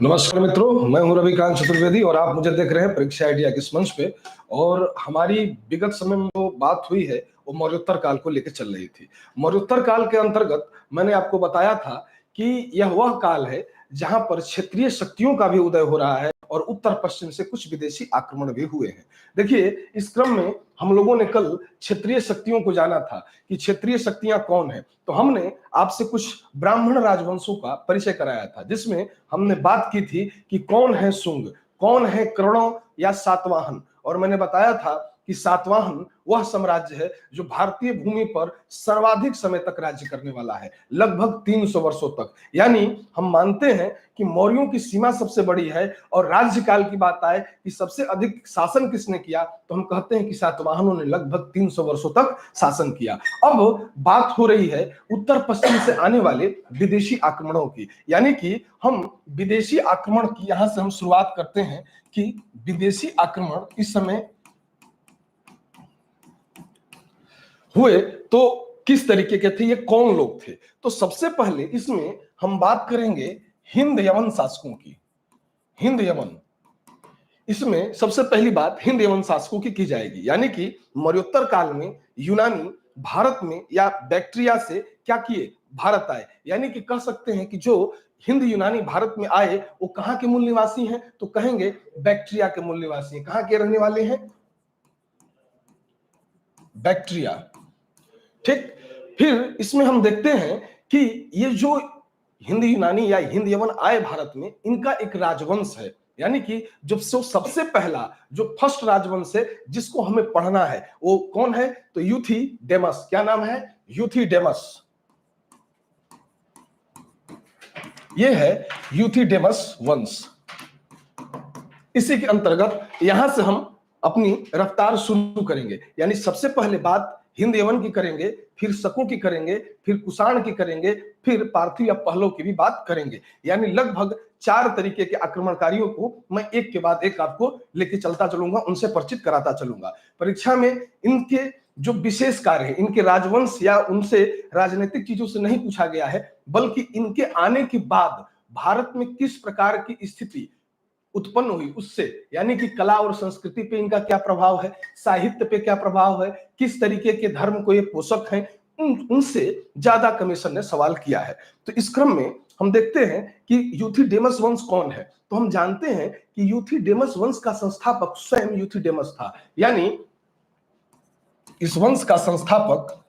नमस्कार मित्रों, मैं हूं रविकांत चतुर्वेदी और आप मुझे देख रहे हैं परीक्षा आइडिया के इस मंच पे। और हमारी विगत समय में जो बात हुई है वो मौर्योत्तर काल को लेकर चल रही थी। मौर्योत्तर काल के अंतर्गत मैंने आपको बताया था कि यह वह काल है जहां पर क्षेत्रीय शक्तियों का भी उदय हो रहा है और उत्तर पश्चिम से कुछ विदेशी आक्रमण भी हुए हैं। देखिए, इस क्रम में हम लोगों ने कल क्षेत्रीय शक्तियों को जाना था कि क्षेत्रीय शक्तियां कौन है। तो हमने आपसे कुछ ब्राह्मण राजवंशों का परिचय कराया था, जिसमें हमने बात की थी कि कौन है शुंग, कौन है कर्ण या सातवाहन। और मैंने बताया था कि सातवाहन वह साम्राज्य है जो भारतीय भूमि पर सर्वाधिक समय तक राज्य करने वाला है, लगभग 300 वर्षों तक। यानी हम मानते हैं कि मौर्यों की सीमा सबसे बड़ी है। और राज्यकाल की बात आए कि सबसे अधिक शासन किसने किया, तो हम कहते हैं कि सातवाहनों ने लगभग 300 वर्षों तक शासन किया। अब बात हो रही है उत्तर पश्चिम से आने वाले विदेशी आक्रमणों की, यानी कि हम विदेशी आक्रमण की यहां से हम शुरुआत करते हैं कि विदेशी आक्रमण इस समय हुए तो किस तरीके के थे, ये कौन लोग थे। तो सबसे पहले इसमें हम बात करेंगे हिंद यवन शासकों की। हिंद यवन, इसमें सबसे पहली बात हिंद यवन शासकों की जाएगी, यानी कि मौर्योत्तर काल में यूनानी भारत में या बैक्ट्रिया से क्या किए, भारत आए। यानी कि कह सकते हैं कि जो हिंद यूनानी भारत में आए वो कहां के मूल निवासी हैं, तो कहेंगे बैक्ट्रिया के मूल निवासी हैं। कहां के रहने वाले हैं, बैक्ट्रिया। ठीक, फिर इसमें हम देखते हैं कि ये जो हिंद यूनानी या हिंद यवन आए भारत में, इनका एक राजवंश है। यानी कि जो सबसे पहला जो फर्स्ट राजवंश है जिसको हमें पढ़ना है वो कौन है, तो यूथिडेमस। क्या नाम है, यूथिडेमस। ये है यूथिडेमस वंश। इसी के अंतर्गत यहां से हम अपनी रफ्तार शुरू करेंगे। यानी सबसे पहले बात हिंद यवन की करेंगे, फिर शकों की करेंगे, फिर कुषाण की करेंगे, फिर पार्थिव या पहलों की भी बात करेंगे। यानी लगभग 4 तरीके के आक्रमणकारियों को मैं एक के बाद एक आपको लेके चलता चलूंगा, उनसे परिचित कराता चलूंगा। परीक्षा में इनके जो विशेष कार्य है, इनके राजवंश या उनसे राजनीतिक चीजों से नहीं पूछा गया है, बल्कि इनके आने के बाद भारत में किस प्रकार की स्थिति उत्पन्न हुई उससे। यानी कि कला और संस्कृति पे इनका क्या प्रभाव है, साहित्य पे क्या प्रभाव है, किस तरीके के धर्म को ये पोषक हैं, उनसे ज्यादा कमीशन ने सवाल किया है। तो इस क्रम में हम देखते हैं कि यूथिडेमस वंश कौन है। तो हम जानते हैं कि यूथिडेमस वंश का संस्थापक स्वयं यूथिडेमस था। यानी इस वंश का संस्थापक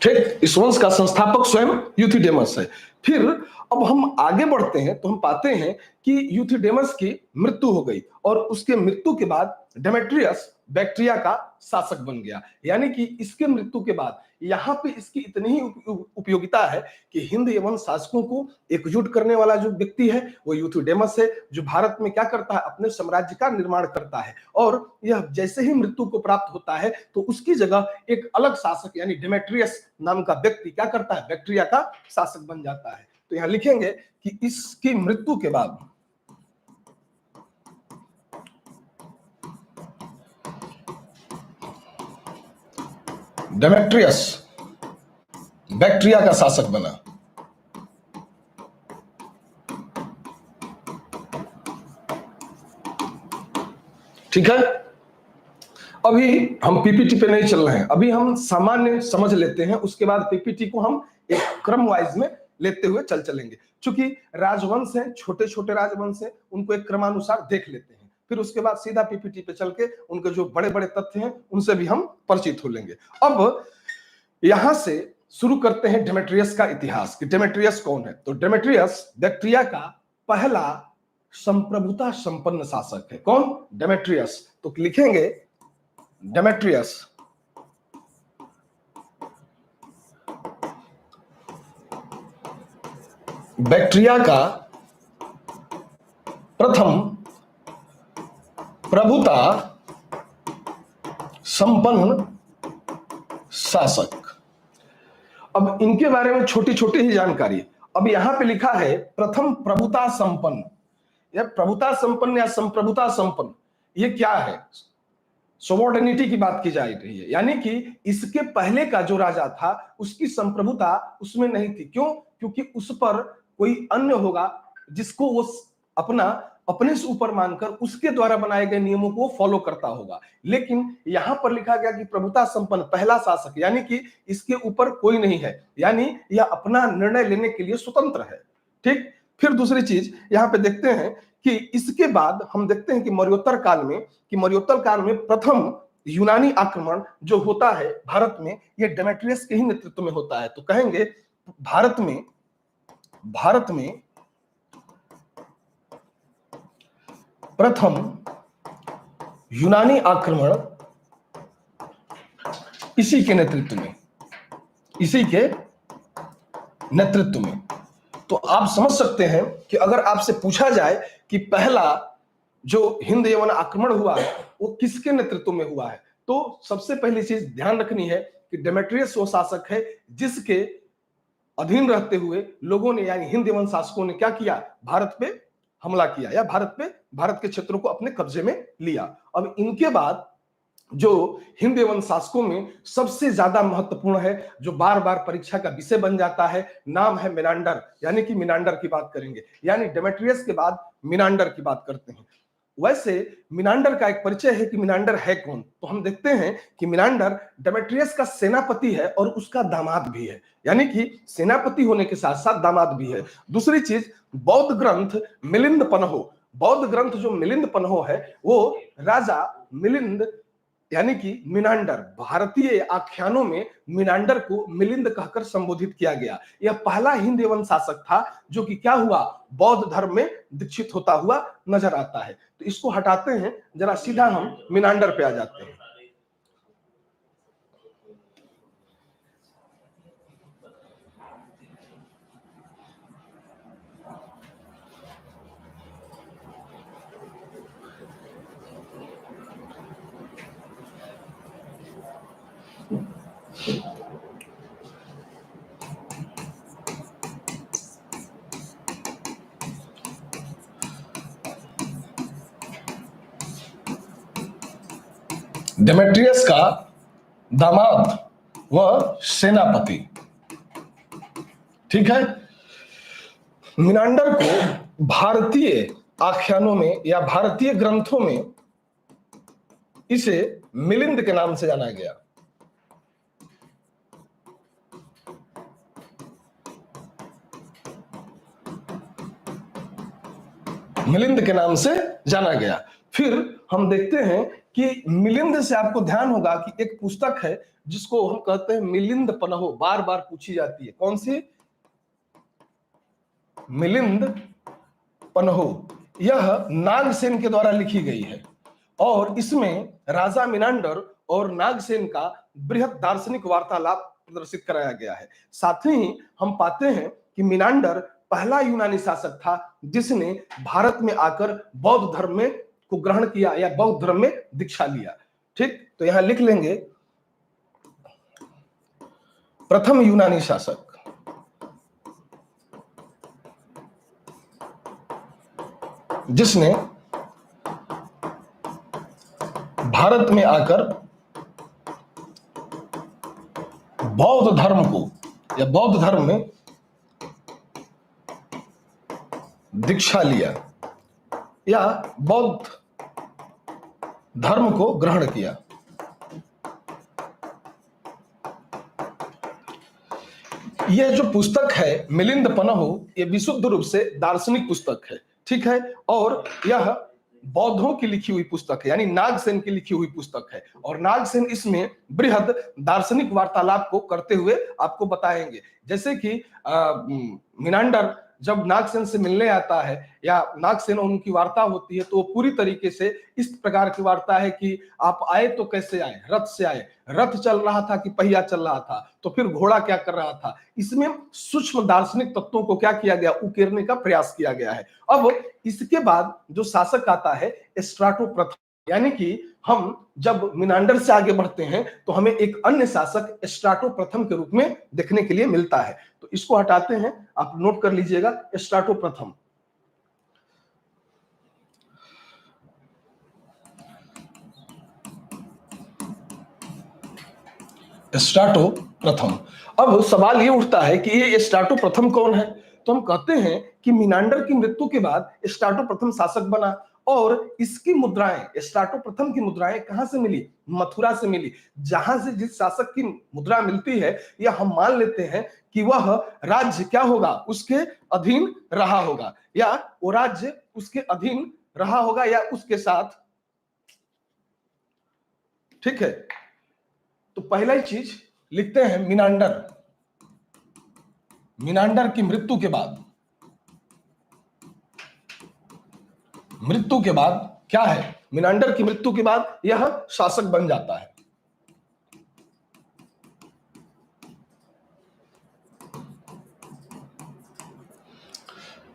ठीक, इस वंश का संस्थापक स्वयं यूथिडेमस है। फिर अब हम आगे बढ़ते हैं तो हम पाते हैं कि यूथिडेमस की मृत्यु हो गई और उसके मृत्यु के बाद डेमेट्रियस बैक्ट्रिया का शासक बन गया। यानी कि इसके मृत्यु के बाद यहां पे इसकी इतनी ही उपयोगिता है कि हिंद यवन शासकों को एकजुट करने वाला जो व्यक्ति है वो यूथिडेमस है, जो भारत में क्या करता है, अपने साम्राज्य का निर्माण करता है। और यह जैसे ही मृत्यु को प्राप्त होता है तो उसकी जगह एक अलग शासक यानी डेमेट्रियस नाम का व्यक्ति क्या करता है, बैक्ट्रिया का शासक बन जाता है। तो यहां लिखेंगे कि इसकी मृत्यु के बाद डेमेट्रियस बैक्ट्रिया का शासक बना। ठीक है, अभी हम पीपीटी पे नहीं चल रहे हैं, अभी हम सामान्य समझ लेते हैं, उसके बाद पीपीटी को हम एक क्रम वाइज में लेते हुए चलेंगे। क्योंकि राजवंश हैं, छोटे छोटे राजवंश हैं, उनको एक क्रमानुसार देख लेते हैं, फिर उसके बाद सीधा पीपीटी पे चल के उनके जो बड़े बड़े तथ्य हैं उनसे भी हम परिचित हो लेंगे। अब यहां से शुरू करते हैं डेमेट्रियस का इतिहास कि डेमेट्रियस कौन है। तो डेमेट्रियस बैक्ट्रिया का पहला संप्रभुता संपन्न शासक है। कौन, डेमेट्रियस। तो लिखेंगे डेमेट्रियस बैक्ट्रिया का प्रथम प्रभुता संपन्न शासक। अब इनके बारे में छोटी छोटी ही जानकारी। अब यहां पे लिखा है प्रथम प्रभुता संपन्न। यह प्रभुता संपन्न या संप्रभुता संपन्न ये क्या है, सोवर्डेनिटी की बात की जा रही है, यानी कि इसके पहले का जो राजा था उसकी संप्रभुता उसमें नहीं थी। क्यों? क्योंकि उस पर कोई अन्य होगा जिसको वो अपना अपने से ऊपर मानकर उसके द्वारा बनाए गए नियमों को फॉलो करता होगा। लेकिन यहां पर लिखा गया कि प्रभुता संपन्न पहला शासक, यानी कि इसके ऊपर कोई नहीं है, यानी यह अपना निर्णय लेने के लिए स्वतंत्र है। ठीक। फिर दूसरी चीज यहां पे देखते हैं कि इसके बाद हम देखते हैं कि मौर्योत्तर काल में प्रथम यूनानी आक्रमण जो होता है भारत में, यह डेमेट्रियस के ही नेतृत्व में होता है। तो कहेंगे भारत में प्रथम यूनानी आक्रमण इसी के नेतृत्व में। तो आप समझ सकते हैं कि अगर आपसे पूछा जाए कि पहला जो हिंद यवन आक्रमण हुआ है वो किसके नेतृत्व में हुआ है, तो सबसे पहली चीज ध्यान रखनी है कि डेमेट्रियस वो शासक है जिसके अधीन रहते हुए लोगों ने, यानी हिंद यवन शासकों ने क्या किया, भारत पे हमला किया या भारत के क्षेत्रों को अपने कब्जे में लिया। अब इनके बाद जो हिंद एवं शासकों में सबसे ज्यादा महत्वपूर्ण है, जो बार बार परीक्षा का विषय बन जाता है, नाम है मिनांडर, यानी कि मिनांडर की बात करेंगे, यानी डेमेट्रियस के बाद मिनांडर की बात करते हैं। वैसे मिनांडर का एक परिचय है कि मिनांडर है कौन, तो हम देखते हैं कि मिनांडर डेमेट्रियस का सेनापति है और उसका दामाद भी है, यानी कि सेनापति होने के साथ साथ दामाद भी है। दूसरी चीज, बौद्ध ग्रंथ मिलिंद पन्हो, बौद्ध ग्रंथ जो मिलिंद पन्हो है वो राजा मिलिंद यानी कि मिनांडर, भारतीय आख्यानों में मिनांडर को मिलिंद कहकर संबोधित किया गया। यह पहला हिंद एवं शासक था जो कि क्या हुआ, बौद्ध धर्म में दीक्षित होता हुआ नजर आता है। तो इसको हटाते हैं, जरा सीधा हम मिनांडर पे आ जाते हैं। डेमेट्रियस का दामाद व सेनापति, ठीक है। मिनांडर को भारतीय आख्यानों में या भारतीय ग्रंथों में इसे मिलिंद के नाम से जाना गया। मिलिंद के नाम से जाना गया। फिर हम देखते हैं कि मिलिंद से आपको ध्यान होगा कि एक पुस्तक है जिसको हम कहते हैं मिलिंद पन्हो, बार बार पूछी जाती है। कौन सी? मिलिंद पन्हो। यह नागसेन के द्वारा लिखी गई है और इसमें राजा मिनांडर और नागसेन का बृहद दार्शनिक वार्तालाप प्रदर्शित कराया गया है। साथ ही हम पाते हैं कि मिनांडर पहला यूनानी शासक था जिसने भारत में आकर बौद्ध धर्म में को ग्रहण किया या बौद्ध धर्म में दीक्षा लिया। ठीक, तो यहां लिख लेंगे प्रथम यूनानी शासक जिसने भारत में आकर बौद्ध धर्म को या बौद्ध धर्म में दीक्षा लिया या बौद्ध धर्म को ग्रहण किया। यह जो पुस्तक है मिलिंद पन्हो, यह विशुद्ध रूप से दार्शनिक पुस्तक है, ठीक है, और यह बौद्धों की लिखी हुई पुस्तक है, यानी नागसेन की लिखी हुई पुस्तक है। और नागसेन इसमें बृहद दार्शनिक वार्तालाप को करते हुए आपको बताएंगे। जैसे कि मिनांडर जब नागसेन से मिलने आता है या नागसेन उनकी वार्ता होती है तो पूरी तरीके से इस प्रकार की वार्ता है कि आप आए तो कैसे आए, रथ से आए, रथ चल रहा था कि पहिया चल रहा था, तो फिर घोड़ा क्या कर रहा था। इसमें सूक्ष्म दार्शनिक तत्वों को क्या किया गया, उकेरने का प्रयास किया गया है। अब इसके बाद जो शासक आता है स्ट्राटो प्रथम, यानी कि हम जब मिनांडर से आगे बढ़ते हैं तो हमें एक अन्य शासक स्ट्राटो प्रथम के रूप में देखने के लिए मिलता है। तो इसको हटाते हैं, आप नोट कर लीजिएगा स्ट्राटो प्रथम। स्ट्राटो प्रथम। अब सवाल ये उठता है कि ये स्ट्राटो प्रथम कौन है? तो हम कहते हैं कि मिनांडर की मृत्यु के बाद स्ट्राटो प्रथम शासक बना, और इसकी मुद्राएं, स्ट्राटो प्रथम की मुद्राएं कहां से मिली? मथुरा से मिली। जहां से जिस शासक की मुद्रा मिलती है, या हम मान लेते हैं कि वह राज्य क्या होगा, उसके अधीन रहा होगा, या वो राज्य उसके अधीन रहा होगा, या उसके साथ। ठीक है, तो पहला ही चीज लिखते हैं, मिनांडर। मिनांडर की मृत्यु के बाद, मृत्यु के बाद क्या है? मिनांडर की मृत्यु के बाद यह शासक बन जाता है।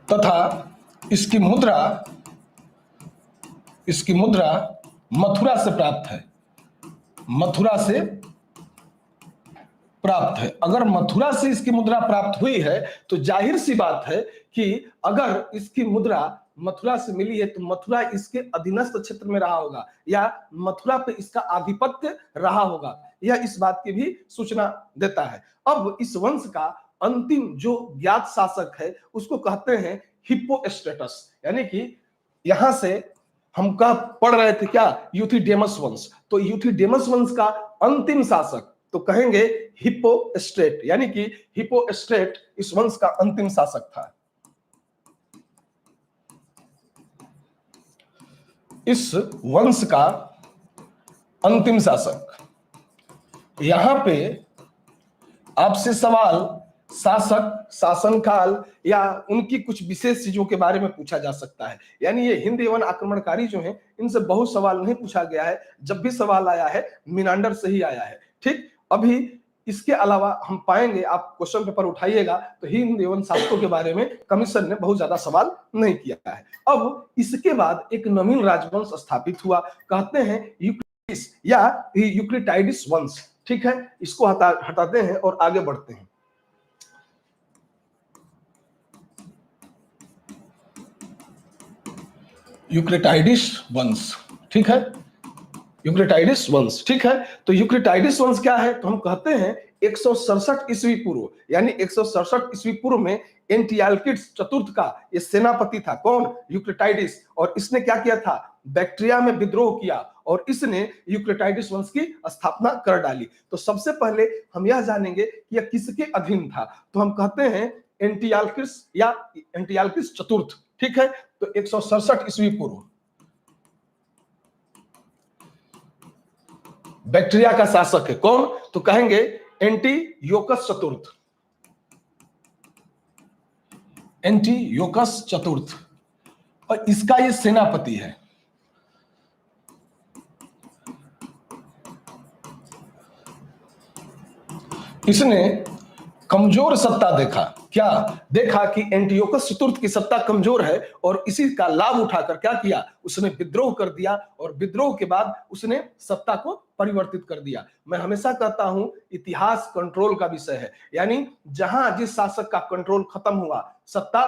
तथा इसकी मुद्रा, इसकी मुद्रा मथुरा से प्राप्त है। मथुरा से प्राप्त है। अगर मथुरा से इसकी मुद्रा प्राप्त हुई है, तो जाहिर सी बात है कि अगर इसकी मुद्रा मथुरा से मिली है, तो मथुरा इसके अधीनस्थ क्षेत्र में रहा होगा, या मथुरा पे इसका आधिपत्य रहा होगा। यह इस बात की भी सूचना देता है। अब इस वंश का अंतिम जो ज्ञात शासक है, उसको कहते हैं हिप्पोस्ट्रेटस। यानी कि यहां से हम कह पढ़ रहे थे क्या? यूथिडेमस वंश। तो यूथिडेमस वंश का अंतिम शासक तो कहेंगे हिप्पोस्ट्रेट, यानी कि हिप्पोस्ट्रेट इस वंश का अंतिम शासक था। इस वंश का अंतिम शासक। यहां पे आपसे सवाल शासक, शासनकाल या उनकी कुछ विशेष चीजों के बारे में पूछा जा सकता है। यानी ये हिंद एवं आक्रमणकारी जो हैं, इनसे बहुत सवाल नहीं पूछा गया है। जब भी सवाल आया है, मिनांडर से ही आया है। ठीक, अभी इसके अलावा हम पाएंगे, आप क्वेश्चन पेपर उठाइएगा तो हिंद एवं शासकों के बारे में कमीशन ने बहुत ज्यादा सवाल नहीं किया है। अब इसके बाद एक नवीन राजवंश स्थापित हुआ, कहते हैं यूक्लिडिस या यूक्लिटाइडिस वंश। ठीक है, इसको हटाते हैं और आगे बढ़ते हैं। यूक्लिटाइडिस वंश, ठीक है, यूक्लिटाइडिस वंश। ठीक है, तो यूक्लिटाइडिस वंश क्या है? तो हम कहते हैं 167 ईस्वी पूर्व, यानी 167 ईस्वी पूर्व में एंटियालकिड्स चतुर्थ का ये सेनापति था। कौन? यूक्लिटाइडिस। और इसने क्या किया था? बैक्ट्रिया में विद्रोह किया, और इसने यूक्लिटाइडिस वंश की स्थापना कर डाली। तो सबसे पहले हम यह जानेंगे कि यह किसके अधीन था। तो हम कहते हैं एंटियालकिड्स या एंटियालकिड्स चतुर्थ। ठीक है, तो 167 ईस्वी पूर्व बैक्ट्रिया का शासक है। कौन? तो कहेंगे एंटीयोकस चतुर्थ। एंटीयोकस चतुर्थ, और इसका ये सेनापति है। इसने कमजोर सत्ता देखा। क्या देखा? कि एंटियोकस चतुर्थ की सत्ता कमजोर है, और इसी का लाभ उठाकर क्या किया? उसने विद्रोह कर दिया, और विद्रोह के बाद उसने सत्ता को परिवर्तित कर दिया। मैं हमेशा कहता हूं, इतिहास कंट्रोल का विषय है। यानी जहां जिस शासक का कंट्रोल खत्म हुआ, सत्ता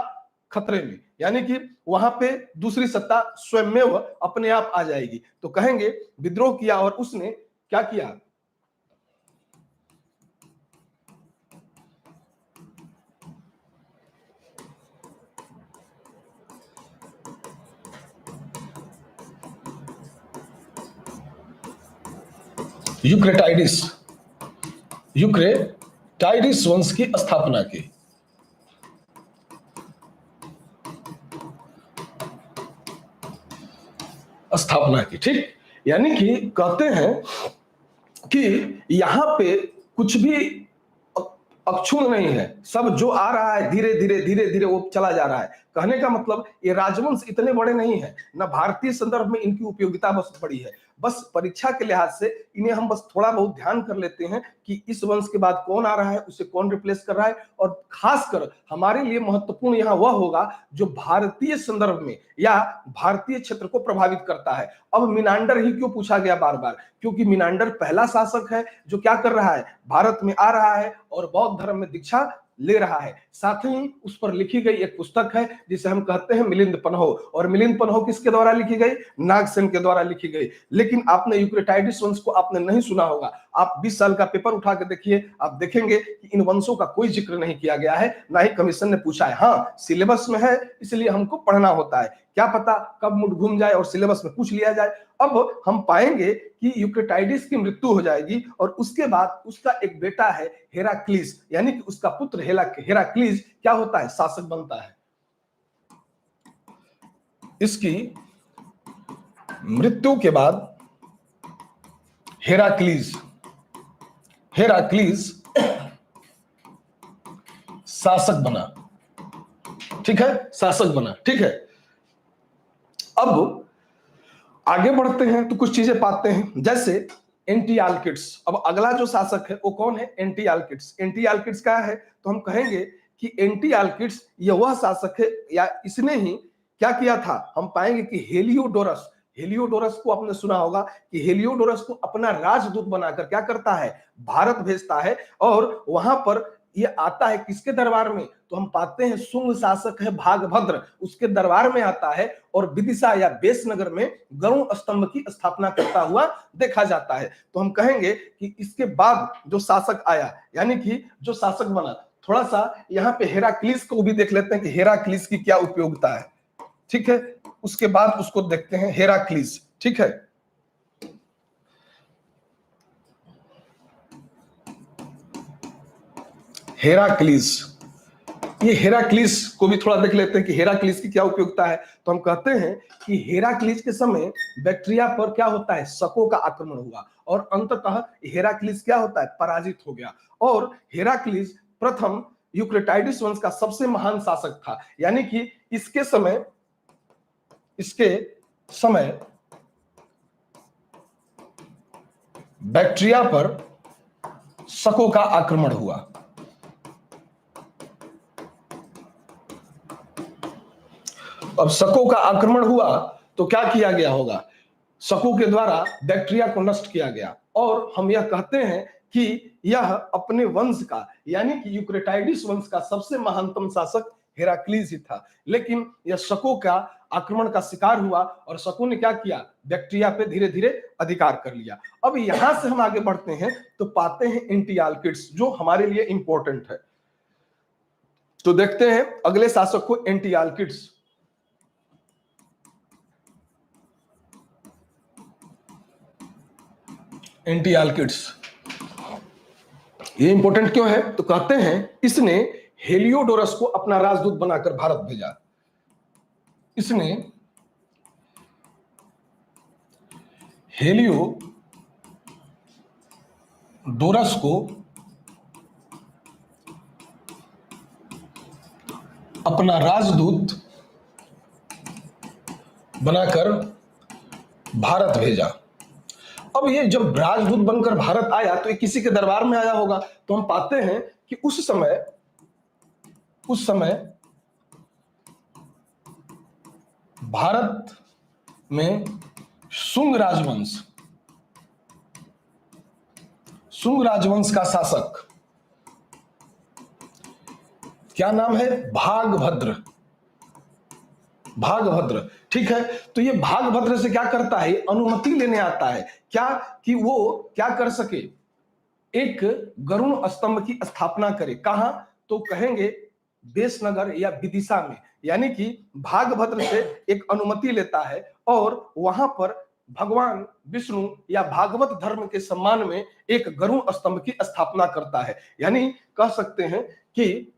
खतरे में, यानी कि वहां पे दूसरी सत्ता स्वयं अपने आप आ जाएगी। तो कहेंगे विद्रोह किया, और उसने क्या किया? यूक्रेटाइडिस, यूक्रेटाइडिस वंश की स्थापना की। ठीक, यानी कि कहते हैं कि यहां पे कुछ भी अक्षुण्ण नहीं है, सब जो आ रहा है धीरे धीरे धीरे धीरे वो चला जा रहा है। कहने का मतलब ये राजवंश इतने बड़े नहीं है, ना भारतीय संदर्भ में इनकी उपयोगिता बस पड़ी है। बस परीक्षा के लिहाज से इन्हें हम बस थोड़ा बहुत ध्यान कर लेते हैं कि इस वंश के बाद कौन आ रहा है, उसे कौन रिप्लेस कर रहा है। और खासकर हमारे लिए महत्वपूर्ण यहां वह होगा जो भारतीय संदर्भ में या भारतीय क्षेत्र को प्रभावित करता है। अब मिनांडर ही क्यों पूछा गया बार बार? क्योंकि मिनांडर पहला शासक है जो क्या कर रहा है? भारत में आ रहा है और बौद्ध धर्म में दीक्षा ले रहा है। साथ ही उस पर लिखी गई एक पुस्तक है जिसे हम कहते हैं मिलिंद पन्हो, और मिलिंद पन्हो किसके द्वारा लिखी गई? नागसेन के द्वारा लिखी गई। लेकिन आपने यूक्रेटाइडिस वंश को आपने नहीं सुना होगा। आप 20 साल का पेपर उठा के देखिए, आप देखेंगे कि इन वंशों का कोई जिक्र नहीं किया गया है, ना ही कमीशन ने पूछा है। हाँ, सिलेबस में है इसलिए हमको पढ़ना होता है, क्या पता कब मुड़ घूम जाए और सिलेबस में पूछ लिया जाए। अब हम पाएंगे कि यूक्रेटाइडिस की मृत्यु हो जाएगी और उसके बाद उसका एक बेटा है हेराक्लीस, यानी कि उसका पुत्र हेराक्लीस क्या होता है? शासक बनता है। इसकी मृत्यु के बाद हेराक्लीस शासक बना, ठीक है, शासक बना, ठीक है। अब आगे बढ़ते हैं तो कुछ चीजें पाते हैं, जैसे एंटियालकिड्स। अब अगला जो शासक है वो कौन है? एंटियालकिड्स। एंटियालकिड्स क्या है? तो हम कहेंगे कि एंटियालकिड्स यह वह शासक है, या इसने ही क्या किया था? हम पाएंगे कि हेलियोडोरस को आपने सुना होगा कि हेलियोडोरस को अपना राजदूत बनाकर क्या करता है? भारत भेजता है, और वहां पर ये आता है किसके दरबार में? तो हम पाते हैं शुंग शासक है भागभद्र, उसके दरबार में आता है और विदिशा या बेसनगर में गरुड़ स्तंभ की स्थापना करता हुआ देखा जाता है। तो हम कहेंगे कि इसके बाद जो शासक आया, यानी कि जो शासक बना, थोड़ा सा यहाँ पे हेराक्लीस को भी देख लेते हैं कि हेराक्लीस की क्या उपयोगिता है, ठीक है। उसके बाद उसको देखते हैं हेराक्लीस, ठीक है। हेराक्लीस, ये हेराक्लीस को भी थोड़ा देख लेते हैं कि हेराक्लीस की क्या उपयोगिता है। तो हम कहते हैं कि हेराक्लीस के समय बैक्ट्रिया पर क्या होता है? शकों का आक्रमण हुआ और अंततः हेराक्लीस क्या होता है? पराजित हो गया। और हेराक्लीस प्रथम यूक्रेटाइडिस वंश का सबसे महान शासक था, यानी कि इसके समय बैक्ट्रिया पर शकों का आक्रमण हुआ। अब शकों का आक्रमण हुआ तो क्या किया गया होगा? शकों के द्वारा बैक्टीरिया को नष्ट किया गया, और हम यह कहते हैं कि यह अपने वंश का, यानी कि यूक्रेटाइडिस वंश का सबसे महानतम शासक हेराक्लीस ही था। लेकिन यह शकों का आक्रमण का शिकार हुआ और शकों ने क्या किया? बैक्टीरिया पे धीरे धीरे अधिकार कर लिया। अब यहां से हम आगे बढ़ते हैं तो पाते हैं एंटियालकिड्स, जो हमारे लिए इंपॉर्टेंट है। तो देखते हैं अगले शासक को, एंटियालकिड्स। एंटियालकिड्स ये इंपॉर्टेंट क्यों है? तो कहते हैं इसने हेलियोडोरस को अपना राजदूत बनाकर भारत भेजा। इसने हेलियोडोरस को अपना राजदूत बनाकर भारत भेजा। अब ये जब राजदूत बनकर भारत आया तो ये किसी के दरबार में आया होगा। तो हम पाते हैं कि उस समय भारत में शुंग राजवंश का शासक, क्या नाम है? भागभद्र, ठीक है। तो ये भागभद्र से क्या करता है? अनुमति लेने आता है, क्या कि वो क्या कर सके? एक गरुड़ स्तंभ की स्थापना करे। कहां? तो कहेंगे बेसनगर या विदिशा में, यानी कि भागभद्र से एक अनुमति लेता है और वहां पर भगवान विष्णु या भागवत धर्म के सम्मान में एक गरुड़ स्तंभ की स्थापना करता है। यानी कह सकते हैं कि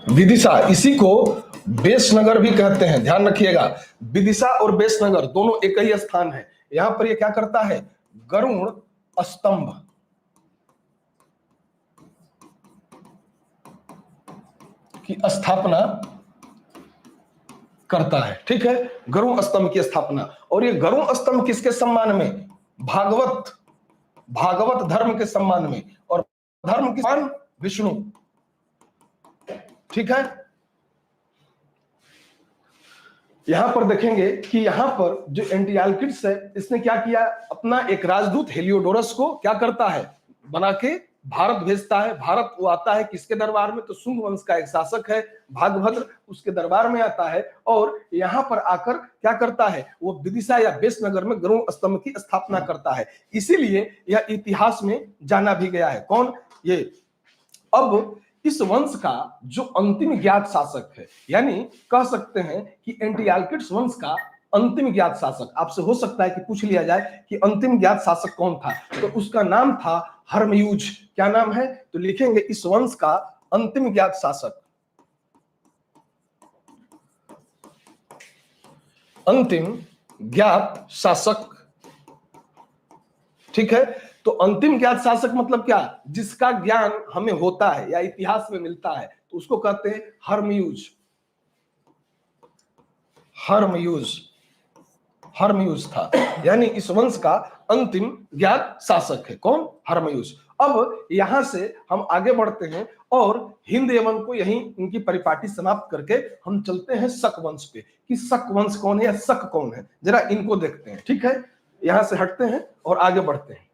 विदिशा, इसी को बेसनगर भी कहते हैं, ध्यान रखिएगा। विदिशा और बेसनगर दोनों एक ही स्थान है। यहां पर ये क्या करता है? गरुड़ स्तंभ की स्थापना करता है, ठीक है, गरुड़ स्तंभ की स्थापना। और ये गरुड़ स्तंभ किसके सम्मान में? भागवत धर्म के सम्मान में, और धर्म के सम्मान विष्णु, ठीक है। यहां पर देखेंगे कि यहां पर जो एंटियाल्किड्स है, इसने क्या किया, अपना एक राजदूत हेलियोडोरस को क्या करता है, बना के भारत भेजता है। भारत वो आता है किसके दरबार में, तो शुंग वंश का एक शासक है भागभद्र, उसके दरबार में आता है और यहां पर आकर क्या करता है, वो विदिशा या बेसनगर में गरुड़ स्तंभ की स्थापना करता है। इसीलिए यह इतिहास में जाना भी गया है। कौन ये। अब इस वंश का जो अंतिम ज्ञात शासक है, यानी कह सकते हैं कि एंटियाल्किड्स वंश का अंतिम ज्ञात शासक, आपसे हो सकता है कि पूछ लिया जाए कि अंतिम ज्ञात शासक कौन था, तो उसका नाम था हर्मयूज। क्या नाम है, तो लिखेंगे इस वंश का अंतिम ज्ञात शासक, अंतिम ज्ञात शासक। ठीक है, तो अंतिम ज्ञात शासक मतलब क्या, जिसका ज्ञान हमें होता है या इतिहास में मिलता है, तो उसको कहते हैं हर्मयूज। हर्मयूज, हर्मयूज था, यानी इस वंश का अंतिम ज्ञात शासक है कौन, हर्मयूज। अब यहां से हम आगे बढ़ते हैं और हिंद एवं को यहीं इनकी परिपाटी समाप्त करके हम चलते हैं शक वंश पे, कि शक वंश कौन है या शक कौन है, जरा इनको देखते हैं। ठीक है, यहां से हटते हैं और आगे बढ़ते हैं।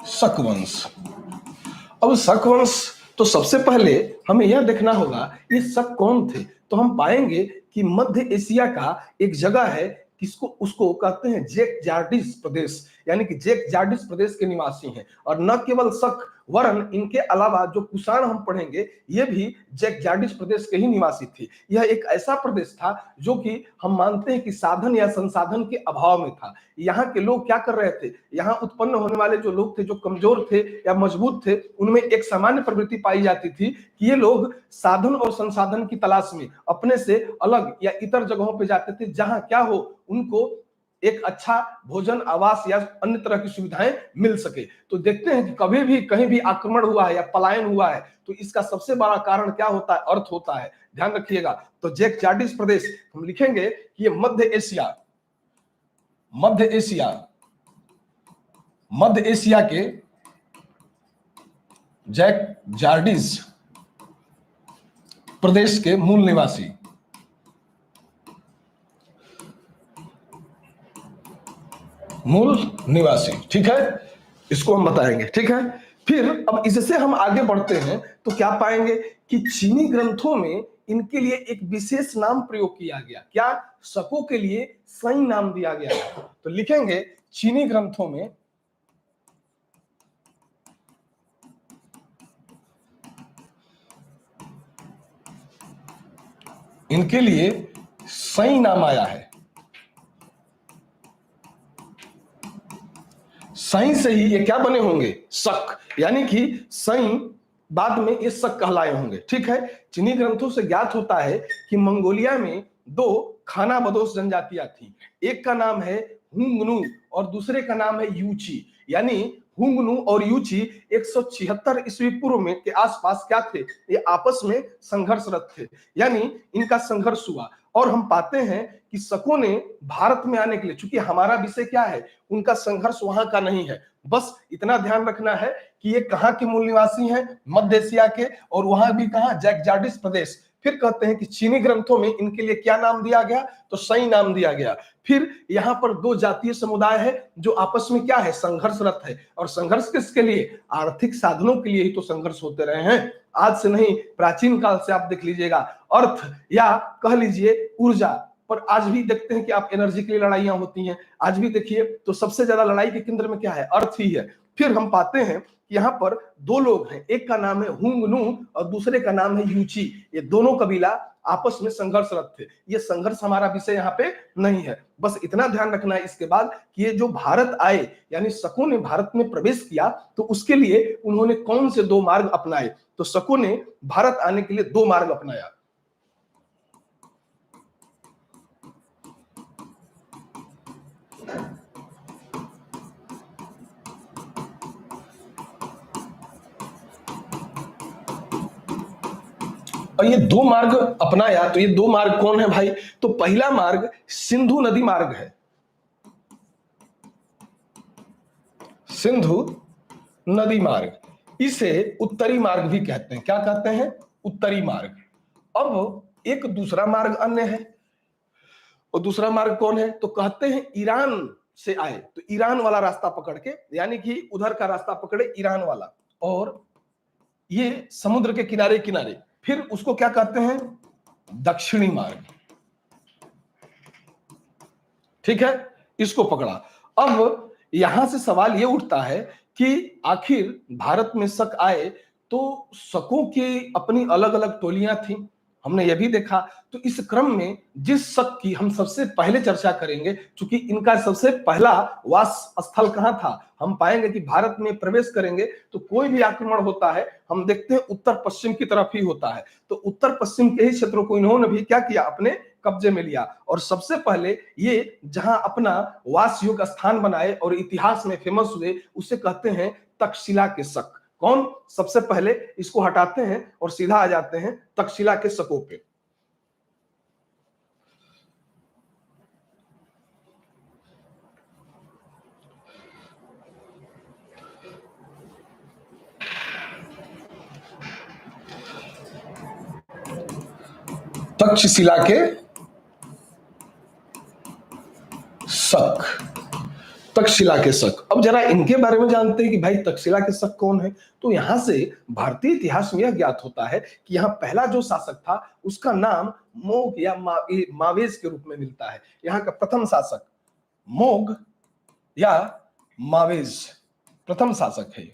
शक वंश। अब शक वंश, तो सबसे पहले हमें यह देखना होगा ये शक कौन थे, तो हम पाएंगे कि मध्य एशिया का एक जगह है, किसको, उसको कहते हैं जेक जार्डिस प्रदेश, यानी कि जेक जार्डिस प्रदेश के निवासी हैं। और न केवल शक, वरन इनके अलावा जो कुषाण हम पढ़ेंगे ये भी जेक जार्डिस प्रदेश के ही निवासी थे। यह एक ऐसा प्रदेश था जो कि हम मानते हैं कि साधन या संसाधन के अभाव में था। यहाँ के लोग क्या कर रहे थे, यहाँ उत्पन्न होने वाले जो लोग थे, जो कमजोर थे या मजबूत थे, उनमें एक सामान्य प्रवृत्ति पाई जाती थी कि ये लोग साधन और संसाधन की तलाश में अपने से अलग या इतर जगहों पे जाते थे, जहां क्या हो, उनको एक अच्छा भोजन, आवास या अन्य तरह की सुविधाएं मिल सके। तो देखते हैं कि कभी भी कहीं भी आक्रमण हुआ है या पलायन हुआ है, तो इसका सबसे बड़ा कारण क्या होता है, अर्थ होता है। ध्यान रखिएगा। तो जेक जार्डिस प्रदेश हम लिखेंगे कि ये मध्य एशिया, मध्य एशिया, मध्य एशिया के जैक जार्डिस प्रदेश के मूल निवासी, मूल निवासी। ठीक है, इसको हम बताएंगे। ठीक है, फिर अब इससे हम आगे बढ़ते हैं तो क्या पाएंगे कि चीनी ग्रंथों में इनके लिए एक विशेष नाम प्रयोग किया गया। क्या, शकों के लिए सही नाम दिया गया है। तो लिखेंगे चीनी ग्रंथों में इनके लिए सही नाम आया है। सही से ही ये क्या बने होंगे, शक, यानी कि सही बाद में ये शक कहलाए होंगे। ठीक है, चीनी ग्रंथों से ज्ञात होता है कि मंगोलिया में दो खाना बदोश जनजातियां थी। एक का नाम है हुंगनू और दूसरे का नाम है यूची। यानी हुंगनू और यूची 176 ईस्वी पूर्व में के आसपास क्या थे, ये आपस में संघर्षरत थे, यानी इनका संघर्ष हुआ। और हम पाते हैं कि शकों ने भारत में आने के लिए, चूंकि हमारा विषय क्या है, उनका संघर्ष वहां का नहीं है, बस इतना ध्यान रखना है कि ये कहां के मूल निवासी हैं, मध्य एशिया के, और वहां भी कहां, जैक जार्डिस प्रदेश। फिर कहते हैं कि चीनी ग्रंथों में इनके लिए क्या नाम दिया गया, तो सही नाम दिया गया। फिर यहाँ पर दो जातीय समुदाय है जो आपस में क्या है, संघर्षरत है। और संघर्ष किसके लिए, आर्थिक साधनों के लिए ही तो संघर्ष होते रहे हैं, आज से नहीं, प्राचीन काल से। आप देख लीजिएगा, अर्थ या कह लीजिए ऊर्जा पर आज भी देखते हैं कि आप एनर्जी के लिए लड़ाइयां होती हैं। आज भी देखिए तो सबसे ज्यादा लड़ाई के केंद्र में क्या है, अर्थ ही है। फिर हम पाते हैं कि यहाँ पर दो लोग हैं, एक का नाम है हुंगनू और दूसरे का नाम है यूची। ये दोनों कबीला आपस में संघर्षरत थे। ये संघर्ष हमारा विषय यहाँ पे नहीं है, बस इतना ध्यान रखना है इसके बाद कि ये जो भारत आए, यानी शकों ने भारत में प्रवेश किया, तो उसके लिए उन्होंने कौन से दो मार्ग अपनाए। तो शकों ने भारत आने के लिए दो मार्ग अपनाया। और ये दो मार्ग अपनाया, तो ये दो मार्ग कौन है भाई, तो पहला मार्ग सिंधु नदी मार्ग है। सिंधु नदी मार्ग, इसे उत्तरी मार्ग भी कहते हैं। क्या कहते हैं, उत्तरी मार्ग। अब एक दूसरा मार्ग अन्य है, और दूसरा मार्ग कौन है? तो कहते हैं ईरान से आए, तो ईरान वाला रास्ता पकड़ के, यानी कि उधर का रास्ता पकड़े ईरान वाला, और ये समुद्र के किनारे किनारे, फिर उसको क्या कहते हैं? दक्षिणी मार्ग। ठीक है, इसको पकड़ा। अब यहां से सवाल ये उठता है कि आखिर भारत में शक आए तो शकों की अपनी अलग अलग टोलियां थी, हमने यह भी देखा। तो इस क्रम में जिस शक की हम सबसे पहले चर्चा करेंगे, क्योंकि इनका सबसे पहला वास स्थल कहां था, हम पाएंगे कि भारत में प्रवेश करेंगे तो कोई भी आक्रमण होता है, हम देखते हैं उत्तर पश्चिम की तरफ ही होता है। तो उत्तर पश्चिम के ही क्षेत्रों को इन्होंने भी क्या किया, अपने कब्जे में लिया। और सबसे पहले ये जहां अपना वास योग्य स्थान बनाए और इतिहास में फेमस हुए, उसे कहते हैं तक्षशिला के शक। कौन? सबसे पहले इसको हटाते हैं और सीधा आ जाते हैं तक्षशिला के शकों पे। तक्षशिला के शक, तक्षशिला के शक। अब जरा इनके बारे में जानते हैं कि भाई तक्षशिला के शक कौन है। तो यहां से भारतीय इतिहास में यह ज्ञात होता है कि यहाँ पहला जो शासक था उसका नाम मोग या मावेज के रूप में मिलता है। यहाँ का प्रथम शासक मोग या मावेज प्रथम शासक है।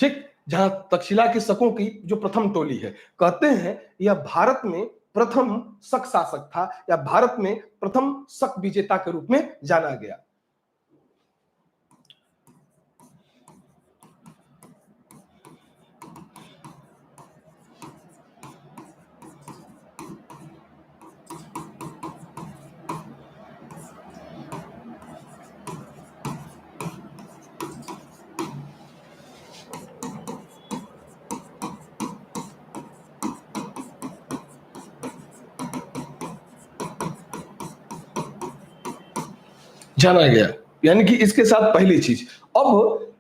ठीक, जहां तक्षशिला के शकों की जो प्रथम टोली है, कहते हैं यह भारत में प्रथम शक शासक था, या भारत में प्रथम शक विजेता के रूप में जाना गया। जाना गया, यानी कि इसके साथ पहली चीज। अब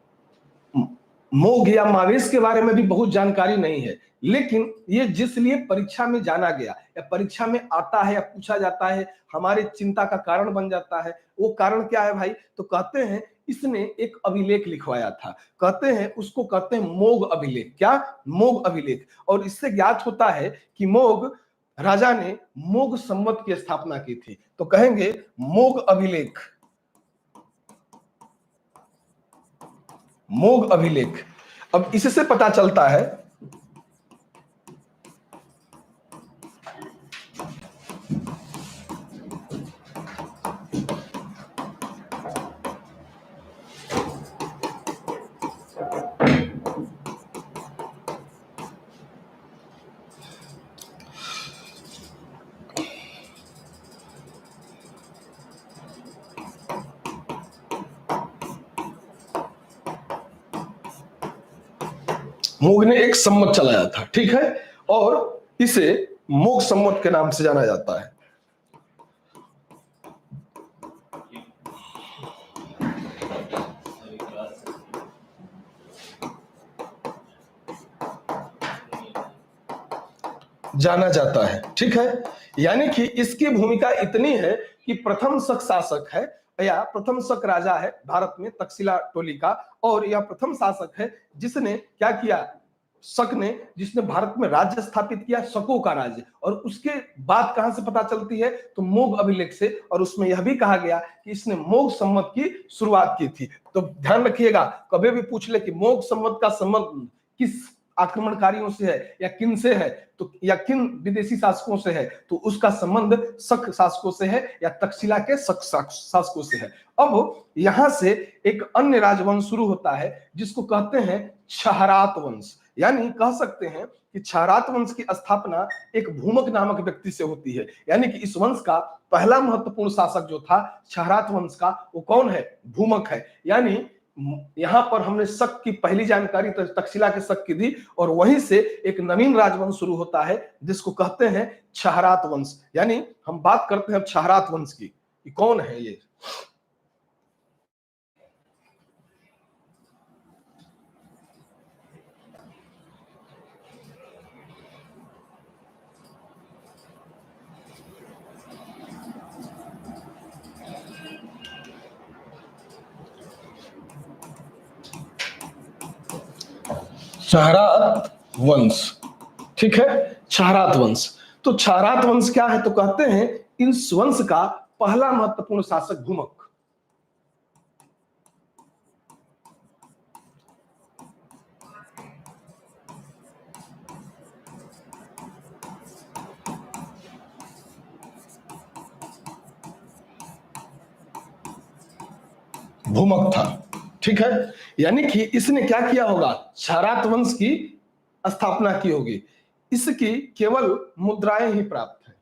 मोग या मावेश के बारे में भी बहुत जानकारी नहीं है, लेकिन ये जिस लिए परीक्षा में जाना गया या परीक्षा में आता है या पूछा जाता है, हमारे चिंता का कारण बन जाता है, वो कारण क्या है भाई? तो कहते हैं इसने एक अभिलेख लिखवाया था, कहते हैं उसको कहते हैं मोग अभिलेख। क्या? मोग अभिलेख। और इससे ज्ञात होता है कि मोग राजा ने मोग संवत की स्थापना की थी। तो कहेंगे मोग अभिलेख, मोग अभिलेख। अब इससे पता चलता है, मोग ने एक सम्मत चलाया था, ठीक है, और इसे मोग सम्मत के नाम से जाना जाता है। जाना जाता है, ठीक है। यानी कि इसकी भूमिका इतनी है कि प्रथम शक शासक है या प्रथम शक राजा है भारत में तक्षशिला टोली का, और यह प्रथम शासक है जिसने क्या किया, शक ने, जिसने भारत में राज्य स्थापित किया, शकों का राज्य। और उसके बाद कहां से पता चलती है? तो मोग अभिलेख से। और उसमें यह भी कहा गया कि इसने मोग संवत की शुरुआत की थी। तो ध्यान रखिएगा, कभी भी पूछ ले कि मोग संवत का संबंध किस आक्रमणकारियों से है या किन से है, तो या किन विदेशी शासकों से है, तो उसका संबंध शक शासकों से है या तक्षशिला के शक शासकों से है। अब यहां से एक अन्य राजवंश शुरू होता है जिसको कहते हैं क्षहरात वंश। यानी कह सकते हैं कि क्षहरात वंश की स्थापना एक भूमक नामक व्यक्ति से होती है। यानी कि इस वंश का पहला महत्वपूर्ण शासक जो था क्षहरात वंश का, वो कौन है? भूमक है। यानी यहां पर हमने शक की पहली जानकारी तक्षशिला के शक की दी, और वहीं से एक नवीन राजवंश शुरू होता है जिसको कहते हैं क्षहरात वंश। यानी हम बात करते हैं अब क्षहरात वंश की, कि कौन है ये। क्षहरात वंश, ठीक है, क्षहरात वंश। तो क्षहरात वंश क्या है? तो कहते हैं इस वंश का पहला महत्वपूर्ण शासक भूमक। भूमक था, ठीक है। यानी कि इसने क्या किया होगा? क्षहरात वंश की स्थापना की होगी। इसकी केवल मुद्राएं ही प्राप्त हैं।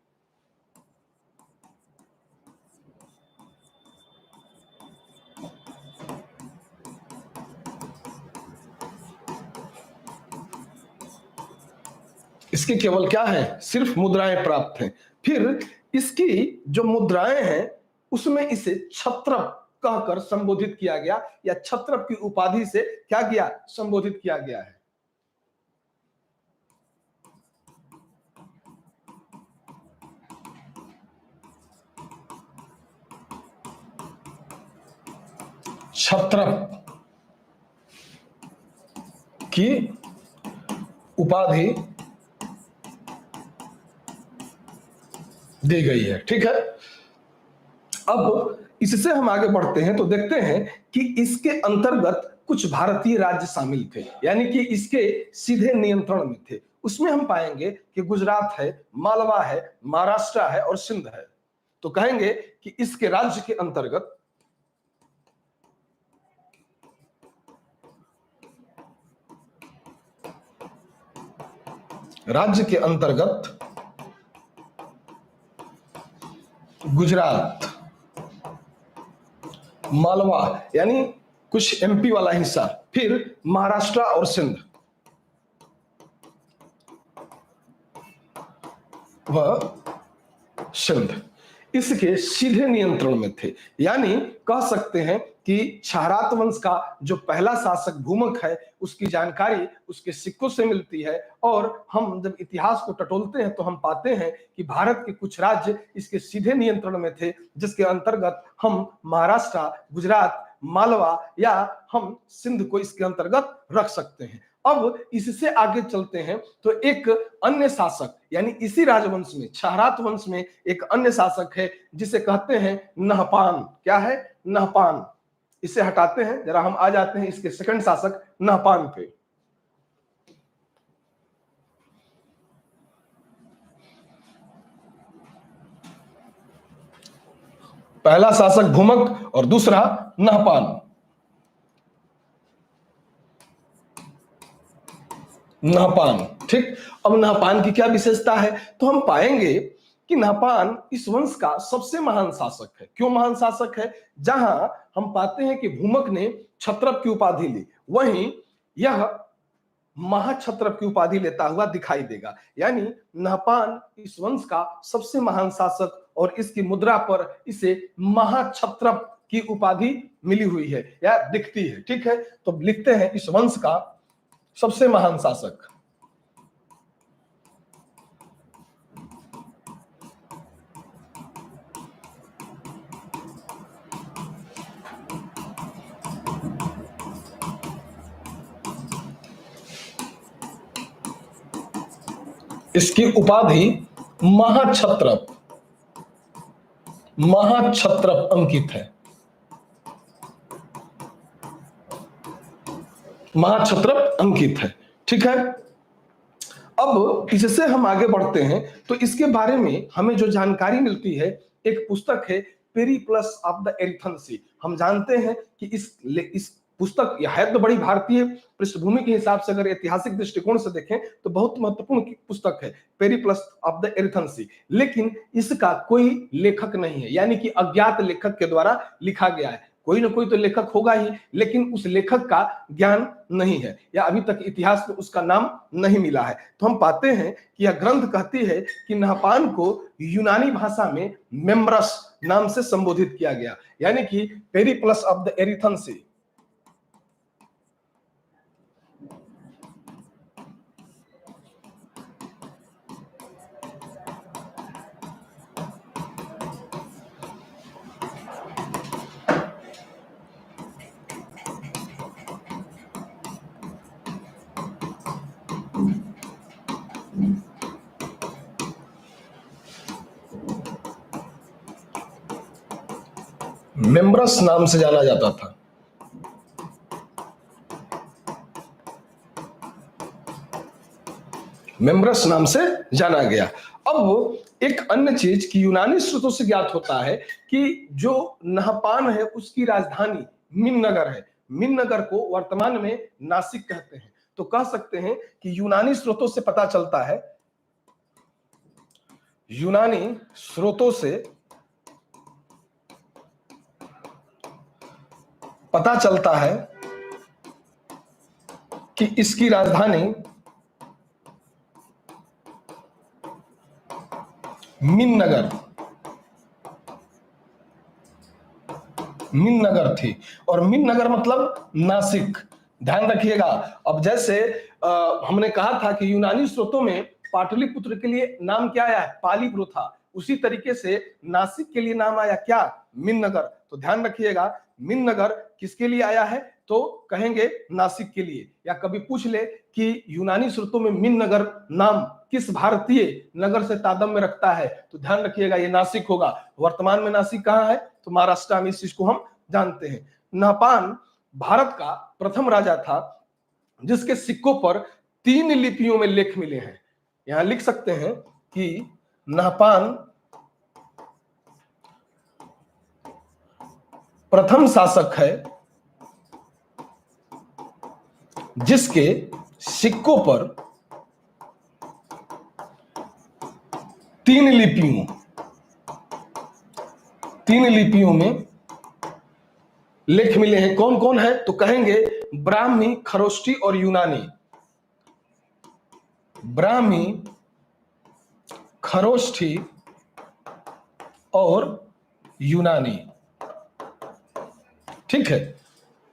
इसकी केवल क्या है? सिर्फ मुद्राएं प्राप्त हैं। फिर इसकी जो मुद्राएं हैं उसमें इसे क्षत्रप कहकर संबोधित किया गया, या क्षत्रप की उपाधि से क्या किया? संबोधित किया गया है। क्षत्रप की उपाधि दी गई है, ठीक है। अब इससे हम आगे बढ़ते हैं तो देखते हैं कि इसके अंतर्गत कुछ भारतीय राज्य शामिल थे, यानी कि इसके सीधे नियंत्रण में थे। उसमें हम पाएंगे कि गुजरात है, मालवा है, महाराष्ट्र है और सिंध है। तो कहेंगे कि इसके राज्य के अंतर्गत गुजरात, मालवा यानी कुछ एमपी वाला हिस्सा, फिर महाराष्ट्र और सिंध, वह सिंध इसके सीधे नियंत्रण में थे। यानी कह सकते हैं कि क्षहरात वंश का जो पहला शासक भूमक है उसकी जानकारी उसके सिक्कों से मिलती है। और हम जब इतिहास को टटोलते हैं तो हम पाते हैं कि भारत के कुछ राज्य इसके सीधे नियंत्रण में थे, जिसके अंतर्गत हम महाराष्ट्र, गुजरात, मालवा या हम सिंध को इसके अंतर्गत रख सकते हैं। अब इससे आगे चलते हैं तो एक अन्य शासक, यानी इसी राजवंश में, क्षहरात वंश में एक अन्य शासक है जिसे कहते हैं नहपान। क्या है? नहपान। इसे हटाते हैं जरा, हम आ जाते हैं इसके सेकंड शासक नहपान पे। पहला शासक भूमक और दूसरा नहपान। नहपान, ठीक। अब नहपान की क्या विशेषता है? तो हम पाएंगे कि नहपान इस वंश का सबसे महान शासक है। क्यों महान शासक है? जहां हम पाते हैं कि भूमक ने क्षत्रप की उपाधि ली, वहीं यह महाक्षत्रप की उपाधि लेता हुआ दिखाई देगा। यानी नहपान इस वंश का सबसे महान शासक, और इसकी मुद्रा पर इसे महाक्षत्रप की उपाधि मिली हुई है या दिखती है, ठीक है। तो लिखते हैं इस वंश का सबसे महान शासक। इसकी उपाधि महाक्षत्रप, महाक्षत्रप अंकित है। महाक्षत्रप अंकित है, ठीक है। अब इससे हम आगे बढ़ते हैं तो इसके बारे में हमें जो जानकारी मिलती है, एक पुस्तक है पेरिप्लस ऑफ द एरिथन। हम जानते हैं कि इस पुस्तक यह है तो बड़ी भारतीय पृष्ठभूमि के हिसाब से, अगर ऐतिहासिक दृष्टिकोण से देखें तो बहुत महत्वपूर्ण पुस्तक है पेरिप्लस ऑफ द एरिथन। लेकिन इसका कोई लेखक नहीं है, यानी कि अज्ञात लेखक के द्वारा लिखा गया है। कोई ना कोई तो लेखक होगा ही, लेकिन उस लेखक का ज्ञान नहीं है, या अभी तक इतिहास में उसका नाम नहीं मिला है। तो हम पाते हैं कि यह ग्रंथ कहती है कि नहपान को यूनानी भाषा में मेम्ब्रस नाम से संबोधित किया गया, यानी कि पेरिप्लस ऑफ द एरिथन। मेम्ब्रस नाम से जाना जाता था। मेम्ब्रस नाम से जाना गया। अब एक अन्य चीज की यूनानी स्रोतों से ज्ञात होता है कि जो नहपान है उसकी राजधानी मिन्नगर है। मिन्नगर को वर्तमान में नासिक कहते हैं। तो कह सकते हैं कि यूनानी स्रोतों से पता चलता है, यूनानी स्रोतों से पता चलता है कि इसकी राजधानी मिन्नगर मिन्नगर थी। और मिन्नगर मतलब नासिक, ध्यान रखिएगा। अब जैसे हमने कहा था कि यूनानी स्रोतों में पाटलिपुत्र के लिए नाम क्या आया है? पालीप्रोथा। उसी तरीके से नासिक के लिए नाम आया क्या? मिन्नगर। तो ध्यान रखिएगा, मिन्नगर किसके लिए आया है? तो कहेंगे नासिक के लिए। या कभी पूछ ले कि यूनानी स्रोतों में मिन्नगर नाम किस भारतीय नगर से तादात्म्य रखता है, तो ध्यान रखिएगा ये नासिक होगा। वर्तमान में नासिक कहां है? तो महाराष्ट्र में। इस चीज को हम जानते हैं। नहपान भारत का प्रथम राजा था जिसके सिक्कों पर 3 लिपियों में लेख मिले हैं। यहां लिख सकते हैं कि नहपान प्रथम शासक है जिसके सिक्कों पर 3 लिपियों में लेख मिले हैं। कौन कौन है? तो कहेंगे ब्राह्मी, खरोष्ठी और यूनानी। ब्राह्मी, खरोष्ठी और यूनानी। ठीक है,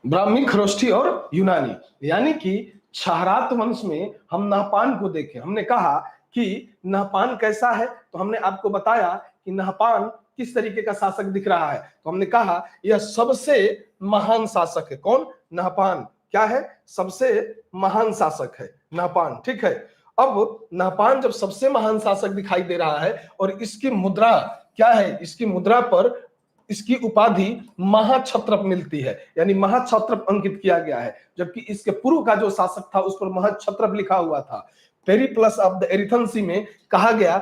ब्राह्मी, खरोष्ठी और यूनानी। यानी कि क्षहरात वंश में हम नहपान को देखें। हमने कहा कि नहपान कैसा है, तो हमने आपको बताया कि नहपान किस तरीके का शासक दिख रहा है। तो हमने कहा यह सबसे महान शासक है। कौन? नहपान। क्या है? सबसे महान शासक है नहपान। ठीक है, अब नहपान जब सबसे महान शासक दिखाई दे रहा है और इसकी मुद्रा क्या है? इसकी मुद्रा पर इसकी उपाधि महाक्षत्रप मिलती है, यानी महाक्षत्रप अंकित किया गया है। जबकि इसके पूर्व का जो शासक था उस पर महाक्षत्रप लिखा हुआ था। पेरिप्लस ऑफ द एरिथेंसी में कहा गया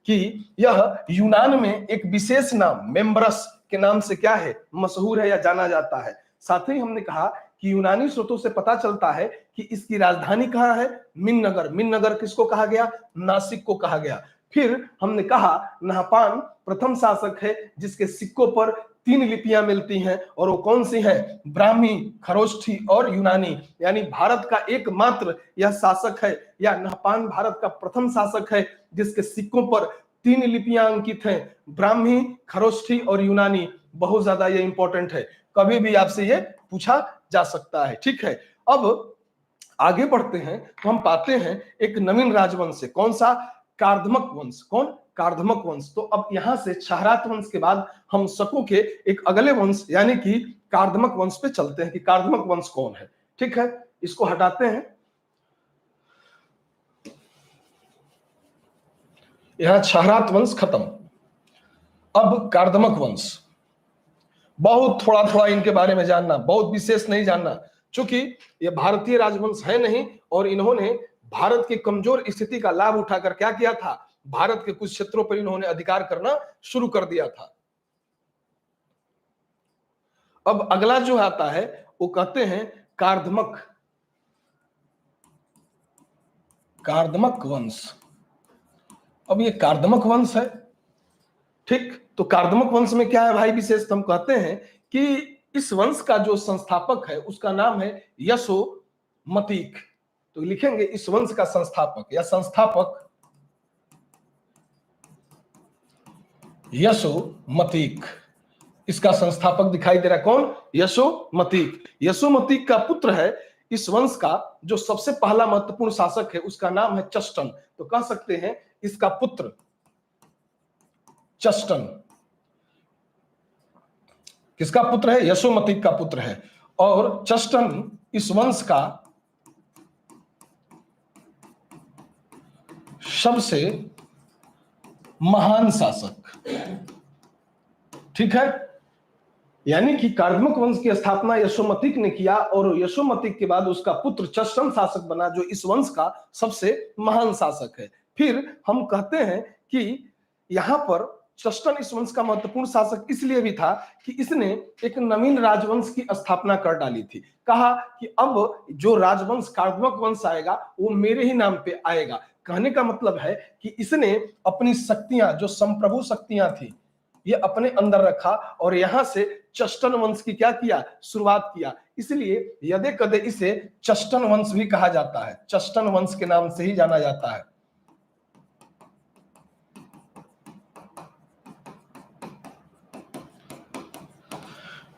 कि यह यूनान में एक विशेष नाम मेम्ब्रस के नाम से क्या है? मशहूर है या जाना जाता है। साथ ही हमने कहा कि यूनानी स्रोतों से पता चलता है कि इसकी राजधानी कहां है? मिन्नगर। मिन्नगर किसको कहा गया? नासिक को कहा गया। फिर हमने कहा नहपान प्रथम शासक है जिसके सिक्कों पर 3 लिपियां मिलती हैं, और वो कौन सी हैं? ब्राह्मी, खरोष्ठी और यूनानी। यानी भारत का एकमात्र यह शासक है, या नहपान भारत का प्रथम शासक है जिसके सिक्कों पर 3 लिपियां अंकित हैं, ब्राह्मी, खरोष्ठी और यूनानी। बहुत ज्यादा ये इंपॉर्टेंट है, कभी भी आपसे ये पूछा जा सकता है। ठीक है, अब आगे बढ़ते हैं तो हम पाते हैं एक नवीन राजवंश है। कौन सा? कार्दमक वंश। कौन? कार्दमक वंश। तो अब यहां से क्षहरात वंश के बाद हम शकों के एक अगले वंश यानी कि कार्दमक वंश पे चलते हैं कि कार्दमक वंश कौन है। ठीक है, इसको हटाते हैं। यहां क्षहरात वंश खत्म, अब कार्दमक वंश। बहुत थोड़ा थोड़ा इनके बारे में जानना, बहुत विशेष नहीं जानना, क्योंकि ये भारतीय राजवंश है नहीं और इन्होंने भारत की कमजोर स्थिति का लाभ उठाकर क्या किया था? भारत के कुछ क्षेत्रों पर इन्होंने अधिकार करना शुरू कर दिया था। अब अगला जो आता है वो कहते हैं कार्दमक, कार्दमक वंश। अब ये कार्दमक वंश है। ठीक, तो कार्दमक वंश में क्या है भाई विशेष? हम कहते हैं कि इस वंश का जो संस्थापक है उसका नाम है यशोमतीक। तो लिखेंगे इस वंश का संस्थापक या संस्थापक यशोमतीक। इसका संस्थापक दिखाई दे रहा है। कौन? यशोमतीक। यशोमतीक का पुत्र है इस वंश का जो सबसे पहला महत्वपूर्ण शासक है, उसका नाम है चष्टन। तो कह सकते हैं इसका पुत्र चष्टन। किसका पुत्र है? यशोमतीक का पुत्र है। और चष्टन इस वंश का सबसे महान शासक। ठीक है, यानी कि कार्दमक वंश की स्थापना यशोमतिक ने किया और यशोमतिक के बाद उसका पुत्र चष्टन शासक बना, जो इस वंश का सबसे महान शासक है। फिर हम कहते हैं कि यहां पर चष्टन इस वंश का महत्वपूर्ण शासक इसलिए भी था कि इसने एक नवीन राजवंश की स्थापना कर डाली थी। कहा कि अब जो राजवंश कार्दमक वंश आएगा वो मेरे ही नाम पे आएगा। कहने का मतलब है कि इसने अपनी शक्तियां, जो संप्रभु शक्तियां थी, ये अपने अंदर रखा और यहां से चष्टन वंश की क्या किया, शुरुआत किया। इसलिए यदे कदे इसे चष्टन वंश भी कहा जाता है, चष्टन वंश के नाम से ही जाना जाता है।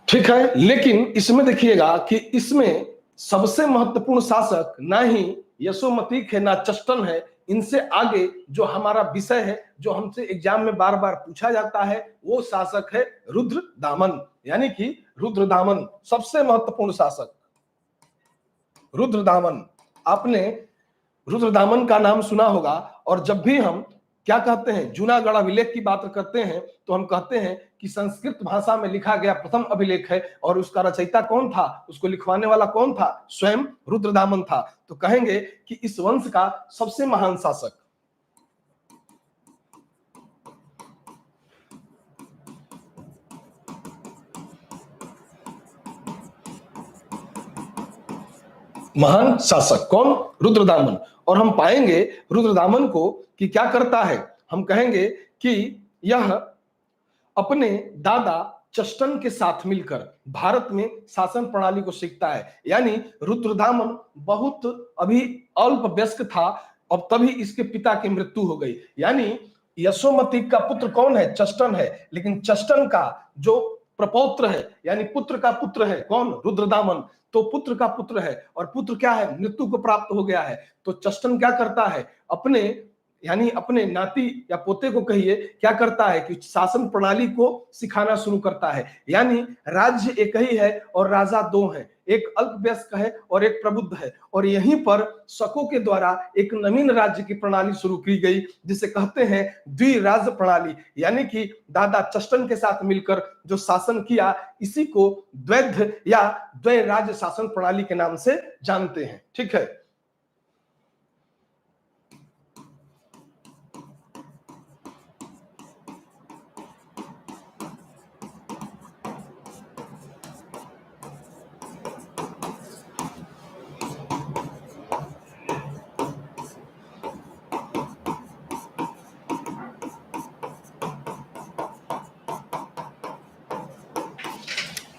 ठीक है, लेकिन इसमें देखिएगा कि इसमें सबसे महत्वपूर्ण शासक ना ही यशोमतिक है ना चष्टन है। इनसे आगे जो हमारा विषय है, जो हमसे एग्जाम में बार बार पूछा जाता है, वो शासक है रुद्रदामन। यानी कि रुद्रदामन सबसे महत्वपूर्ण शासक रुद्रदामन। आपने रुद्रदामन का नाम सुना होगा। और जब भी हम क्या कहते हैं, जूनागढ़ अभिलेख की बात करते हैं, तो हम कहते हैं कि संस्कृत भाषा में लिखा गया प्रथम अभिलेख है और उसका रचयिता कौन था, उसको लिखवाने वाला कौन था, स्वयं रुद्रदामन था। तो कहेंगे कि इस वंश का सबसे महान शासक महान शासक कौन, रुद्रदामन। और हम पाएंगे रुद्रदामन को कि क्या करता है, हम कहेंगे कि यह अपने दादा चष्टन के साथ मिलकर भारत में शासन प्रणाली को सीखता है। यानी रुद्रदामन बहुत अभी अल्प वयस्क था और तभी इसके पिता की मृत्यु हो गई। यानी यशोमतिक का पुत्र कौन है, चष्टन है, लेकिन चष्टन का जो प्रपौत्र है, यानी पुत्र का पुत्र है कौन, रुद्रदामन। तो पुत्र का पुत्र है और पुत्र क्या है, मृत्यु को प्राप्त हो गया है। तो चष्टन क्या करता है, अपने यानी अपने नाती या पोते को कहिए, क्या करता है कि शासन प्रणाली को सिखाना शुरू करता है। यानी राज्य एक ही है और राजा दो हैं, एक अल्पवयस्क है और एक प्रबुद्ध है। और यहीं पर शकों के द्वारा एक नवीन राज्य की प्रणाली शुरू की गई, जिसे कहते हैं द्विराज्य प्रणाली। यानी कि दादा चष्टन के साथ मिलकर जो शासन किया, इसी को द्वैध या द्वैराज्य शासन प्रणाली के नाम से जानते हैं। ठीक है,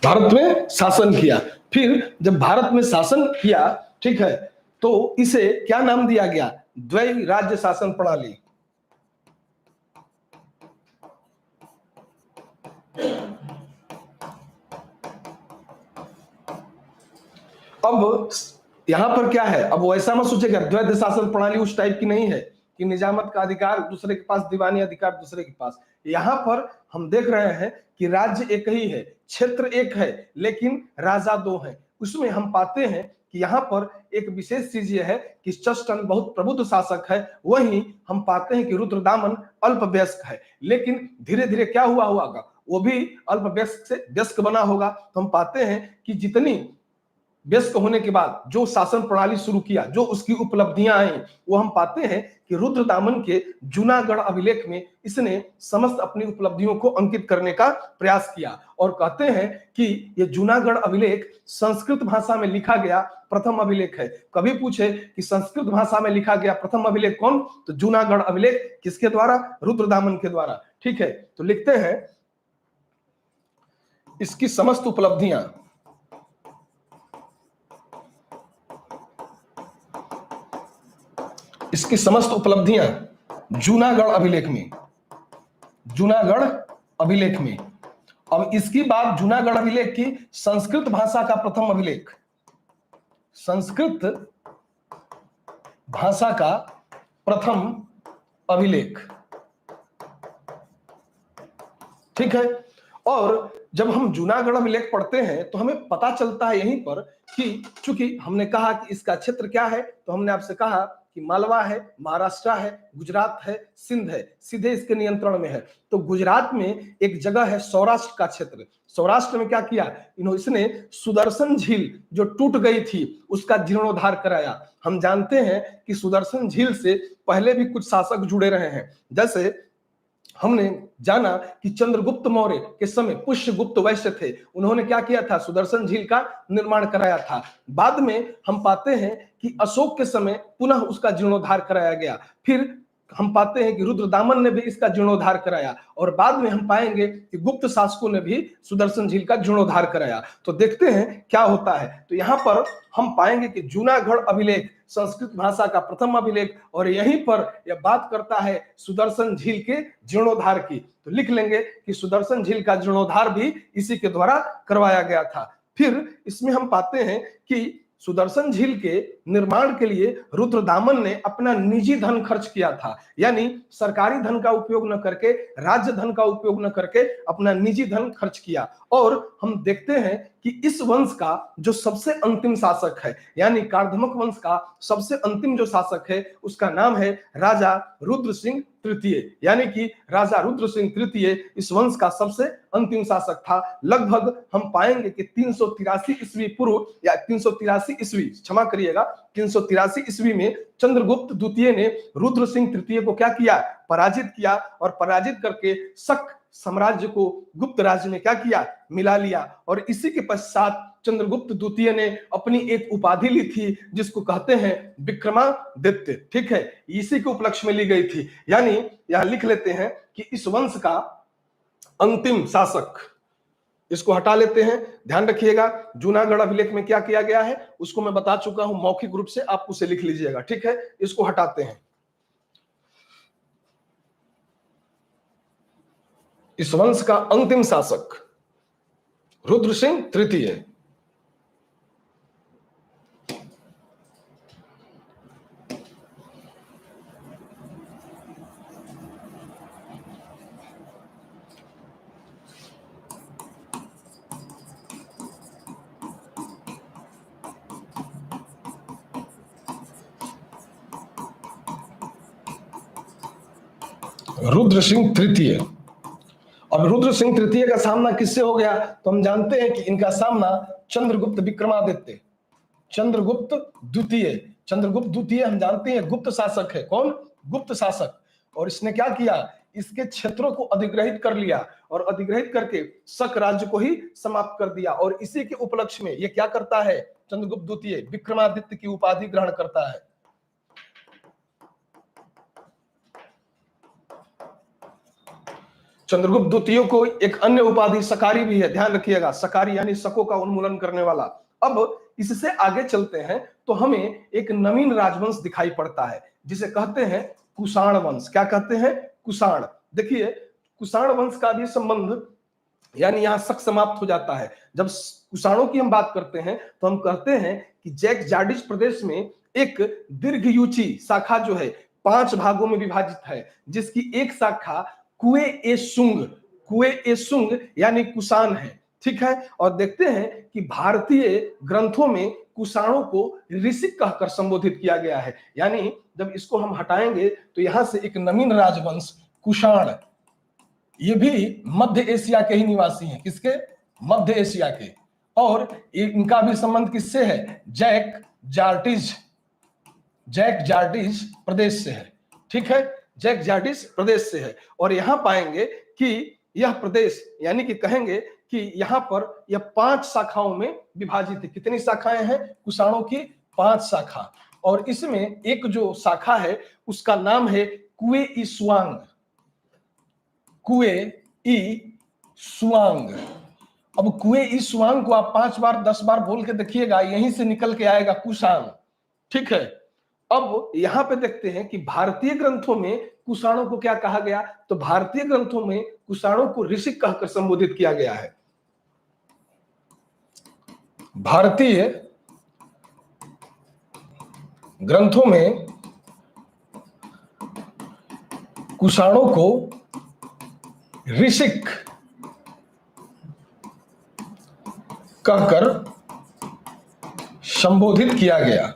भारत में शासन किया। फिर जब भारत में शासन किया, ठीक है, तो इसे क्या नाम दिया गया, द्वैध राज्य शासन प्रणाली। अब यहां पर क्या है, अब वो ऐसा मत सोचेगा, द्वैध शासन प्रणाली उस टाइप की नहीं है कि निजामत का अधिकार दूसरे के पास, दीवानी अधिकार दूसरे के पास। यहां पर हम देख रहे हैं कि राज्य एक ही है, क्षेत्र एक है, लेकिन राजा दो हैं। उसमें हम पाते हैं कि यहाँ पर एक विशेष चीज यह है कि चष्टन बहुत प्रबुद्ध शासक है, वहीं हम पाते हैं कि रुद्रदामन अल्पवयस्क है। लेकिन धीरे धीरे क्या हुआ होगा, वो भी अल्पवयस्क से वयस्क बना होगा। तो हम पाते हैं कि जितनी व्यस्क होने के बाद जो शासन प्रणाली शुरू किया, जो उसकी उपलब्धियां आई, वो हम पाते हैं कि रुद्रदामन के जूनागढ़ अभिलेख में इसने समस्त अपनी उपलब्धियों को अंकित करने का प्रयास किया। और कहते हैं कि ये जूनागढ़ अभिलेख संस्कृत भाषा में लिखा गया प्रथम अभिलेख है। कभी पूछे कि संस्कृत भाषा में लिखा गया प्रथम अभिलेख कौन, तो जूनागढ़ अभिलेख किसके द्वारा, रुद्रदामन के द्वारा। ठीक है, तो लिखते हैं इसकी समस्त उपलब्धियां, इसकी समस्त उपलब्धियां जूनागढ़ अभिलेख में, जूनागढ़ अभिलेख में। अब इसकी बात, जूनागढ़ अभिलेख की संस्कृत भाषा का प्रथम अभिलेख, संस्कृत भाषा का प्रथम अभिलेख। ठीक है, और जब हम जूनागढ़ अभिलेख पढ़ते हैं तो हमें पता चलता है यहीं पर कि चूंकि हमने कहा कि इसका क्षेत्र क्या है, तो हमने आपसे कहा कि मालवा है, महाराष्ट्र है, गुजरात है, सिंध है, सीधे इसके नियंत्रण में है। तो गुजरात में एक जगह है सौराष्ट्र का क्षेत्र। सौराष्ट्र में क्या किया इसने, सुदर्शन झील जो टूट गई थी उसका जीर्णोद्धार कराया। हम जानते हैं कि सुदर्शन झील से पहले भी कुछ शासक जुड़े रहे हैं। जैसे हमने जाना कि चंद्रगुप्त मौर्य के समय पुष्यगुप्त वैश्य थे, उन्होंने क्या किया था, सुदर्शन झील का निर्माण कराया था। बाद में हम पाते हैं कि अशोक के समय पुनः उसका जीर्णोद्धार कराया गया। फिर हम पाते हैं कि रुद्रदामन ने भी इसका जीर्णोद्धार कराया, और बाद में हम पाएंगे कि गुप्त शासकों ने भी सुदर्शन झील का जीर्णोद्धार कराया। तो देखते हैं क्या होता है। तो यहां पर हम पाएंगे कि जूनागढ़ अभिलेख संस्कृत भाषा का प्रथम अभिलेख, और यहीं पर यह बात करता है सुदर्शन झील के जीर्णोद्धार की। तो लिख लेंगे कि सुदर्शन झील का जीर्णोद्धार भी इसी के द्वारा करवाया गया था। फिर इसमें हम पाते हैं कि सुदर्शन झील के निर्माण के लिए रुद्रदामन ने अपना निजी धन खर्च किया था, यानी सरकारी धन का उपयोग न करके, राज्य धन का उपयोग न करके अपना निजी धन खर्च किया। और हम देखते हैं कि इस वंश का जो सबसे अंतिम शासक है, यानी कार्दमक वंश का सबसे अंतिम जो शासक है उसका नाम है राजा रुद्र सिंह तृतीय, यानी कि राजा रुद्र सिंह तृतीय इस वंश का सबसे अंतिम शासक था। लगभग हम पाएंगे कि 383 ईस्वी पूर्व या 383 ईस्वी, क्षमा करिएगा, 383 ईस्वी में चंद्रगुप्त द्वितीय ने रुद्र सिंह तृतीय को क्या किया, पराजित किया, और पराजित करके शक साम्राज्य को गुप्त राज्य में क्या किया, मिला लिया। और इसी के पश्चात चंद्रगुप्त द्वितीय ने अपनी एक उपाधि ली थी जिसको कहते हैं विक्रमादित्य। ठीक है, इसी के उपलक्ष्य में ली गई थी। यानी यहां लिख लेते हैं कि इस वंश का अंतिम शासक, इसको हटा लेते हैं। ध्यान रखिएगा जूनागढ़ अभिलेख में क्या किया गया है उसको मैं बता चुका हूं मौखिक रूप से, आप उसे लिख लीजिएगा। ठीक है, इसको हटाते हैं। इस वंश का अंतिम शासक रुद्र सिंह तृतीय। रुद्र सिंह तृतीय। अब रुद्र सिंह तृतीय का सामना किससे हो गया, तो हम जानते हैं कि इनका सामना चंद्रगुप्त विक्रमादित्य, चंद्रगुप्त द्वितीय। चंद्रगुप्त द्वितीय हम जानते हैं गुप्त शासक है। कौन, गुप्त शासक। और इसने क्या किया, इसके क्षेत्रों को अधिग्रहित कर लिया, और अधिग्रहित करके शक राज्य को ही समाप्त कर दिया। और इसी के उपलक्ष्य में ये क्या करता है, चंद्रगुप्त द्वितीय विक्रमादित्य की उपाधि ग्रहण करता है। चंद्रगुप्त द्वितीय को एक अन्य उपाधि सकारी भी है, ध्यान रखिएगा, सकारी यानी शकों का उन्मूलन करने वाला। अब इससे आगे चलते हैं तो हमें एक नवीन राजवंश दिखाई पड़ता है जिसे कहते हैं कुषाण वंश। क्या कहते हैं, कुषाण। देखिए कुषाण वंश का भी संबंध, यानी यहां शक समाप्त हो जाता है। जब कुषाणों की हम बात करते हैं तो हम कहते हैं कि जैक जार्डिस प्रदेश में एक दीर्घयुची शाखा जो है 5 भागों में विभाजित है, जिसकी एक शाखा कुए-ए-सुंग यानी कुषाण है। ठीक है, और देखते हैं कि भारतीय ग्रंथों में कुषाणों को ऋषिक कहकर संबोधित किया गया है। यानी जब इसको हम हटाएंगे तो यहां से एक नवीन राजवंश कुषाण, ये भी मध्य एशिया के ही निवासी हैं। किसके, मध्य एशिया के। और इनका भी संबंध किससे है, जैक जार्डिस प्रदेश से है। ठीक है, जैक जार्डिस प्रदेश से है। और यहां पाएंगे कि यह प्रदेश, यानी कि कहेंगे कि यहां पर यह 5 शाखाओं में विभाजित है। कितनी शाखाएं हैं कुषाणों की, 5 शाखा। और इसमें एक जो शाखा है उसका नाम है कुए-ई-सुआंग। कुए-ई-सुआंग। अब कुए-ई-सुआंग को आप 5 बार 10 बार बोल के देखिएगा, यहीं से निकल के आएगा कुषाण। ठीक है, अब यहां पे देखते हैं कि भारतीय ग्रंथों में कुषाणों को क्या कहा गया, तो भारतीय ग्रंथों में कुषाणों को ऋषिक कहकर संबोधित किया गया है। भारतीय ग्रंथों में कुषाणों को ऋषिक कहकर संबोधित किया गया।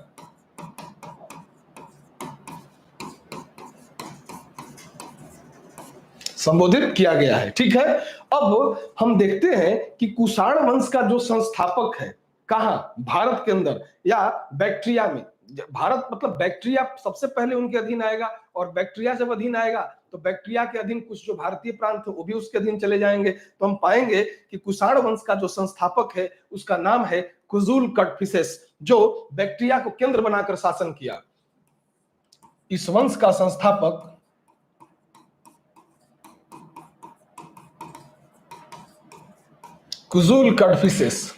संबोधित किया गया है। ठीक है, अब हम देखते हैं कि कुषाण वंश का जो संस्थापक है कहां, भारत के अंदर या बैक्ट्रिया में। भारत मतलब बैक्ट्रिया सबसे पहले उनके अधीन आएगा, और बैक्ट्रिया जब अधीन आएगा तो बैक्ट्रिया के अधीन कुछ जो भारतीय प्रांत है वो भी उसके अधीन चले जाएंगे। तो हम पाएंगे कि कुषाण वंश का जो संस्थापक है उसका नाम है कुजुल कटफिसेस, जो बैक्ट्रिया को केंद्र बनाकर शासन किया। इस वंश का संस्थापक कुजुल कटफिसेस,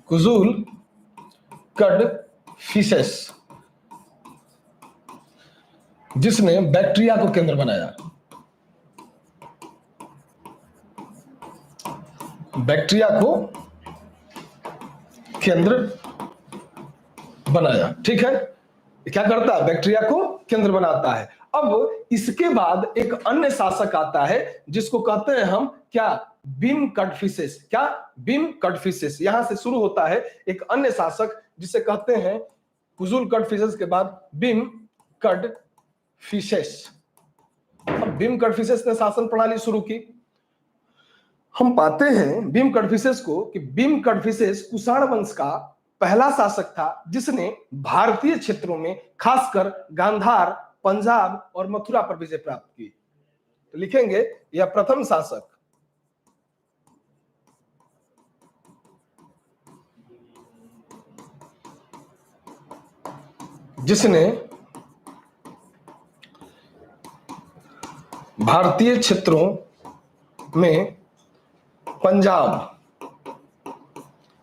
कुजुल कटफिसेस, जिसने बैक्ट्रिया को केंद्र बनाया, बैक्ट्रिया को केंद्र बनाया। ठीक है, क्या करता है, बैक्ट्रिया को केंद्र बनाता है। अब इसके बाद एक अन्य शासक आता है जिसको कहते हैं हम क्या, बीम कटफिसेस। क्या, बीम कटफिसेस। यहां से शुरू होता है एक अन्य शासक जिसे कहते हैं कुजुल कटफिसेस के बाद बीम कटफिसेस। अब बीम कटफिसेस ने शासन प्रणाली शुरू की। हम पाते हैं बीम कटफिसेस को कि बीम कटफिसेस कुषाण वंश का पहला शासक था जिसने भारतीय क्षेत्रों में खासकर गांधार, पंजाब और मथुरा पर विजय प्राप्त की। तो लिखेंगे यह प्रथम शासक जिसने भारतीय क्षेत्रों में पंजाब,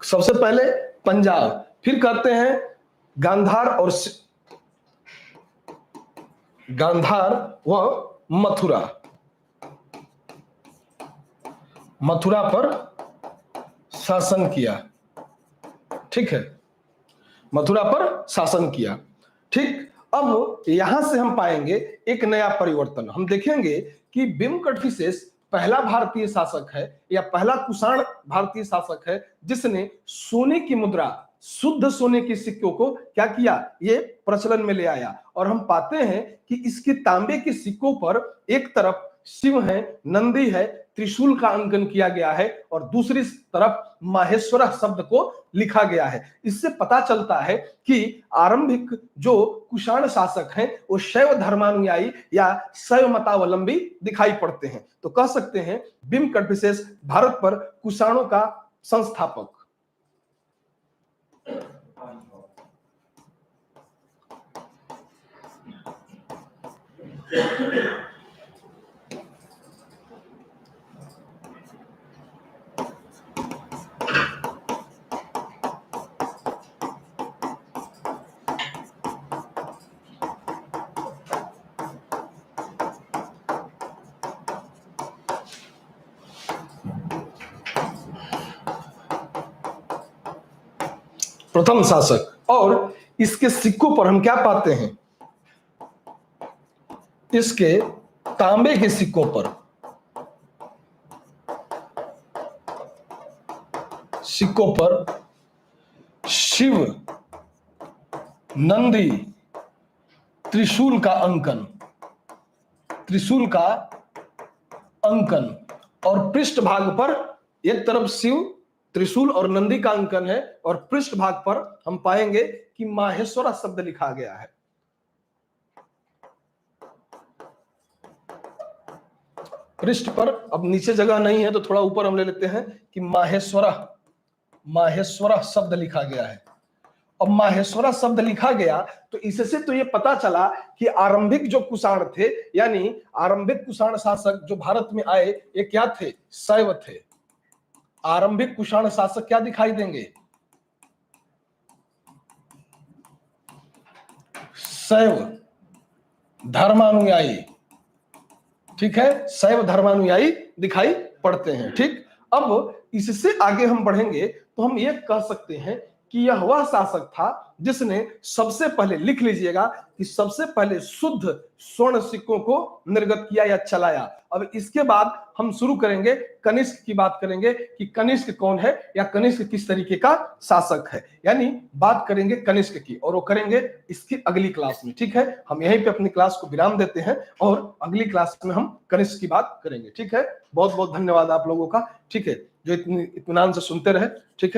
सबसे पहले पंजाब, फिर कहते हैं गांधार व मथुरा, मथुरा पर शासन किया। ठीक है, मथुरा पर शासन किया। ठीक, अब यहां से हम पाएंगे एक नया परिवर्तन। हम देखेंगे कि बीम कटफिसेस पहला भारतीय शासक है या पहला कुषाण भारतीय शासक है जिसने सोने की मुद्रा, शुद्ध सोने के सिक्कों को क्या किया, ये प्रचलन में ले आया। और हम पाते हैं कि इसके तांबे के सिक्कों पर एक तरफ शिव है, नंदी है, त्रिशूल का अंकन किया गया है और दूसरी तरफ माहेश्वर शब्द को लिखा गया है। इससे पता चलता है कि आरंभिक जो कुषाण शासक हैं वो शैव धर्मानुयायी या शैव मतावलंबी दिखाई पड़ते हैं। तो कह सकते हैं बीम कटफिसेस भारत पर कुषाणों का संस्थापक। प्रथम शासक। और इसके सिक्कों पर हम क्या पाते हैं, इसके तांबे के सिक्कों पर, सिक्कों पर शिव, नंदी, त्रिशूल का अंकन, त्रिशूल का अंकन, और पृष्ठ भाग पर एक तरफ शिव, त्रिशूल और नंदी का अंकन है और पृष्ठ भाग पर हम पाएंगे कि माहेश्वरा शब्द लिखा गया है। पृष्ठ पर, अब नीचे जगह नहीं है तो थोड़ा ऊपर हम ले लेते हैं कि माहेश्वरा, माहेश्वरा शब्द लिखा गया है। अब माहेश्वरा शब्द लिखा गया तो इससे तो ये पता चला कि आरंभिक जो कुषाण थे, यानी आरंभिक कुषाण शासक जो भारत में आए, ये क्या थे, शैव थे। आरंभिक कुषाण शासक क्या दिखाई देंगे, शैव धर्मानुयायी। ठीक है, शैव धर्मानुयायी दिखाई पड़ते हैं। ठीक, अब इससे आगे हम बढ़ेंगे तो हम ये कह सकते हैं कि यह वह शासक था जिसने सबसे पहले, लिख लीजिएगा, कि सबसे पहले शुद्ध स्वर्ण सिक्कों को निर्गत किया या चलाया। अब इसके बाद हम शुरू करेंगे, कनिष्क की बात करेंगे कि कनिष्क कौन है या कनिष्क किस तरीके का शासक है, यानी बात करेंगे कनिष्क की, और वो करेंगे इसकी अगली क्लास में। ठीक है, हम यहीं पे अपनी क्लास को विराम देते हैं और अगली क्लास में हम कनिष्क की बात करेंगे। ठीक है, बहुत बहुत धन्यवाद आप लोगों का। ठीक है, जो इतनी इत्मीनान से सुनते रहे। ठीक है।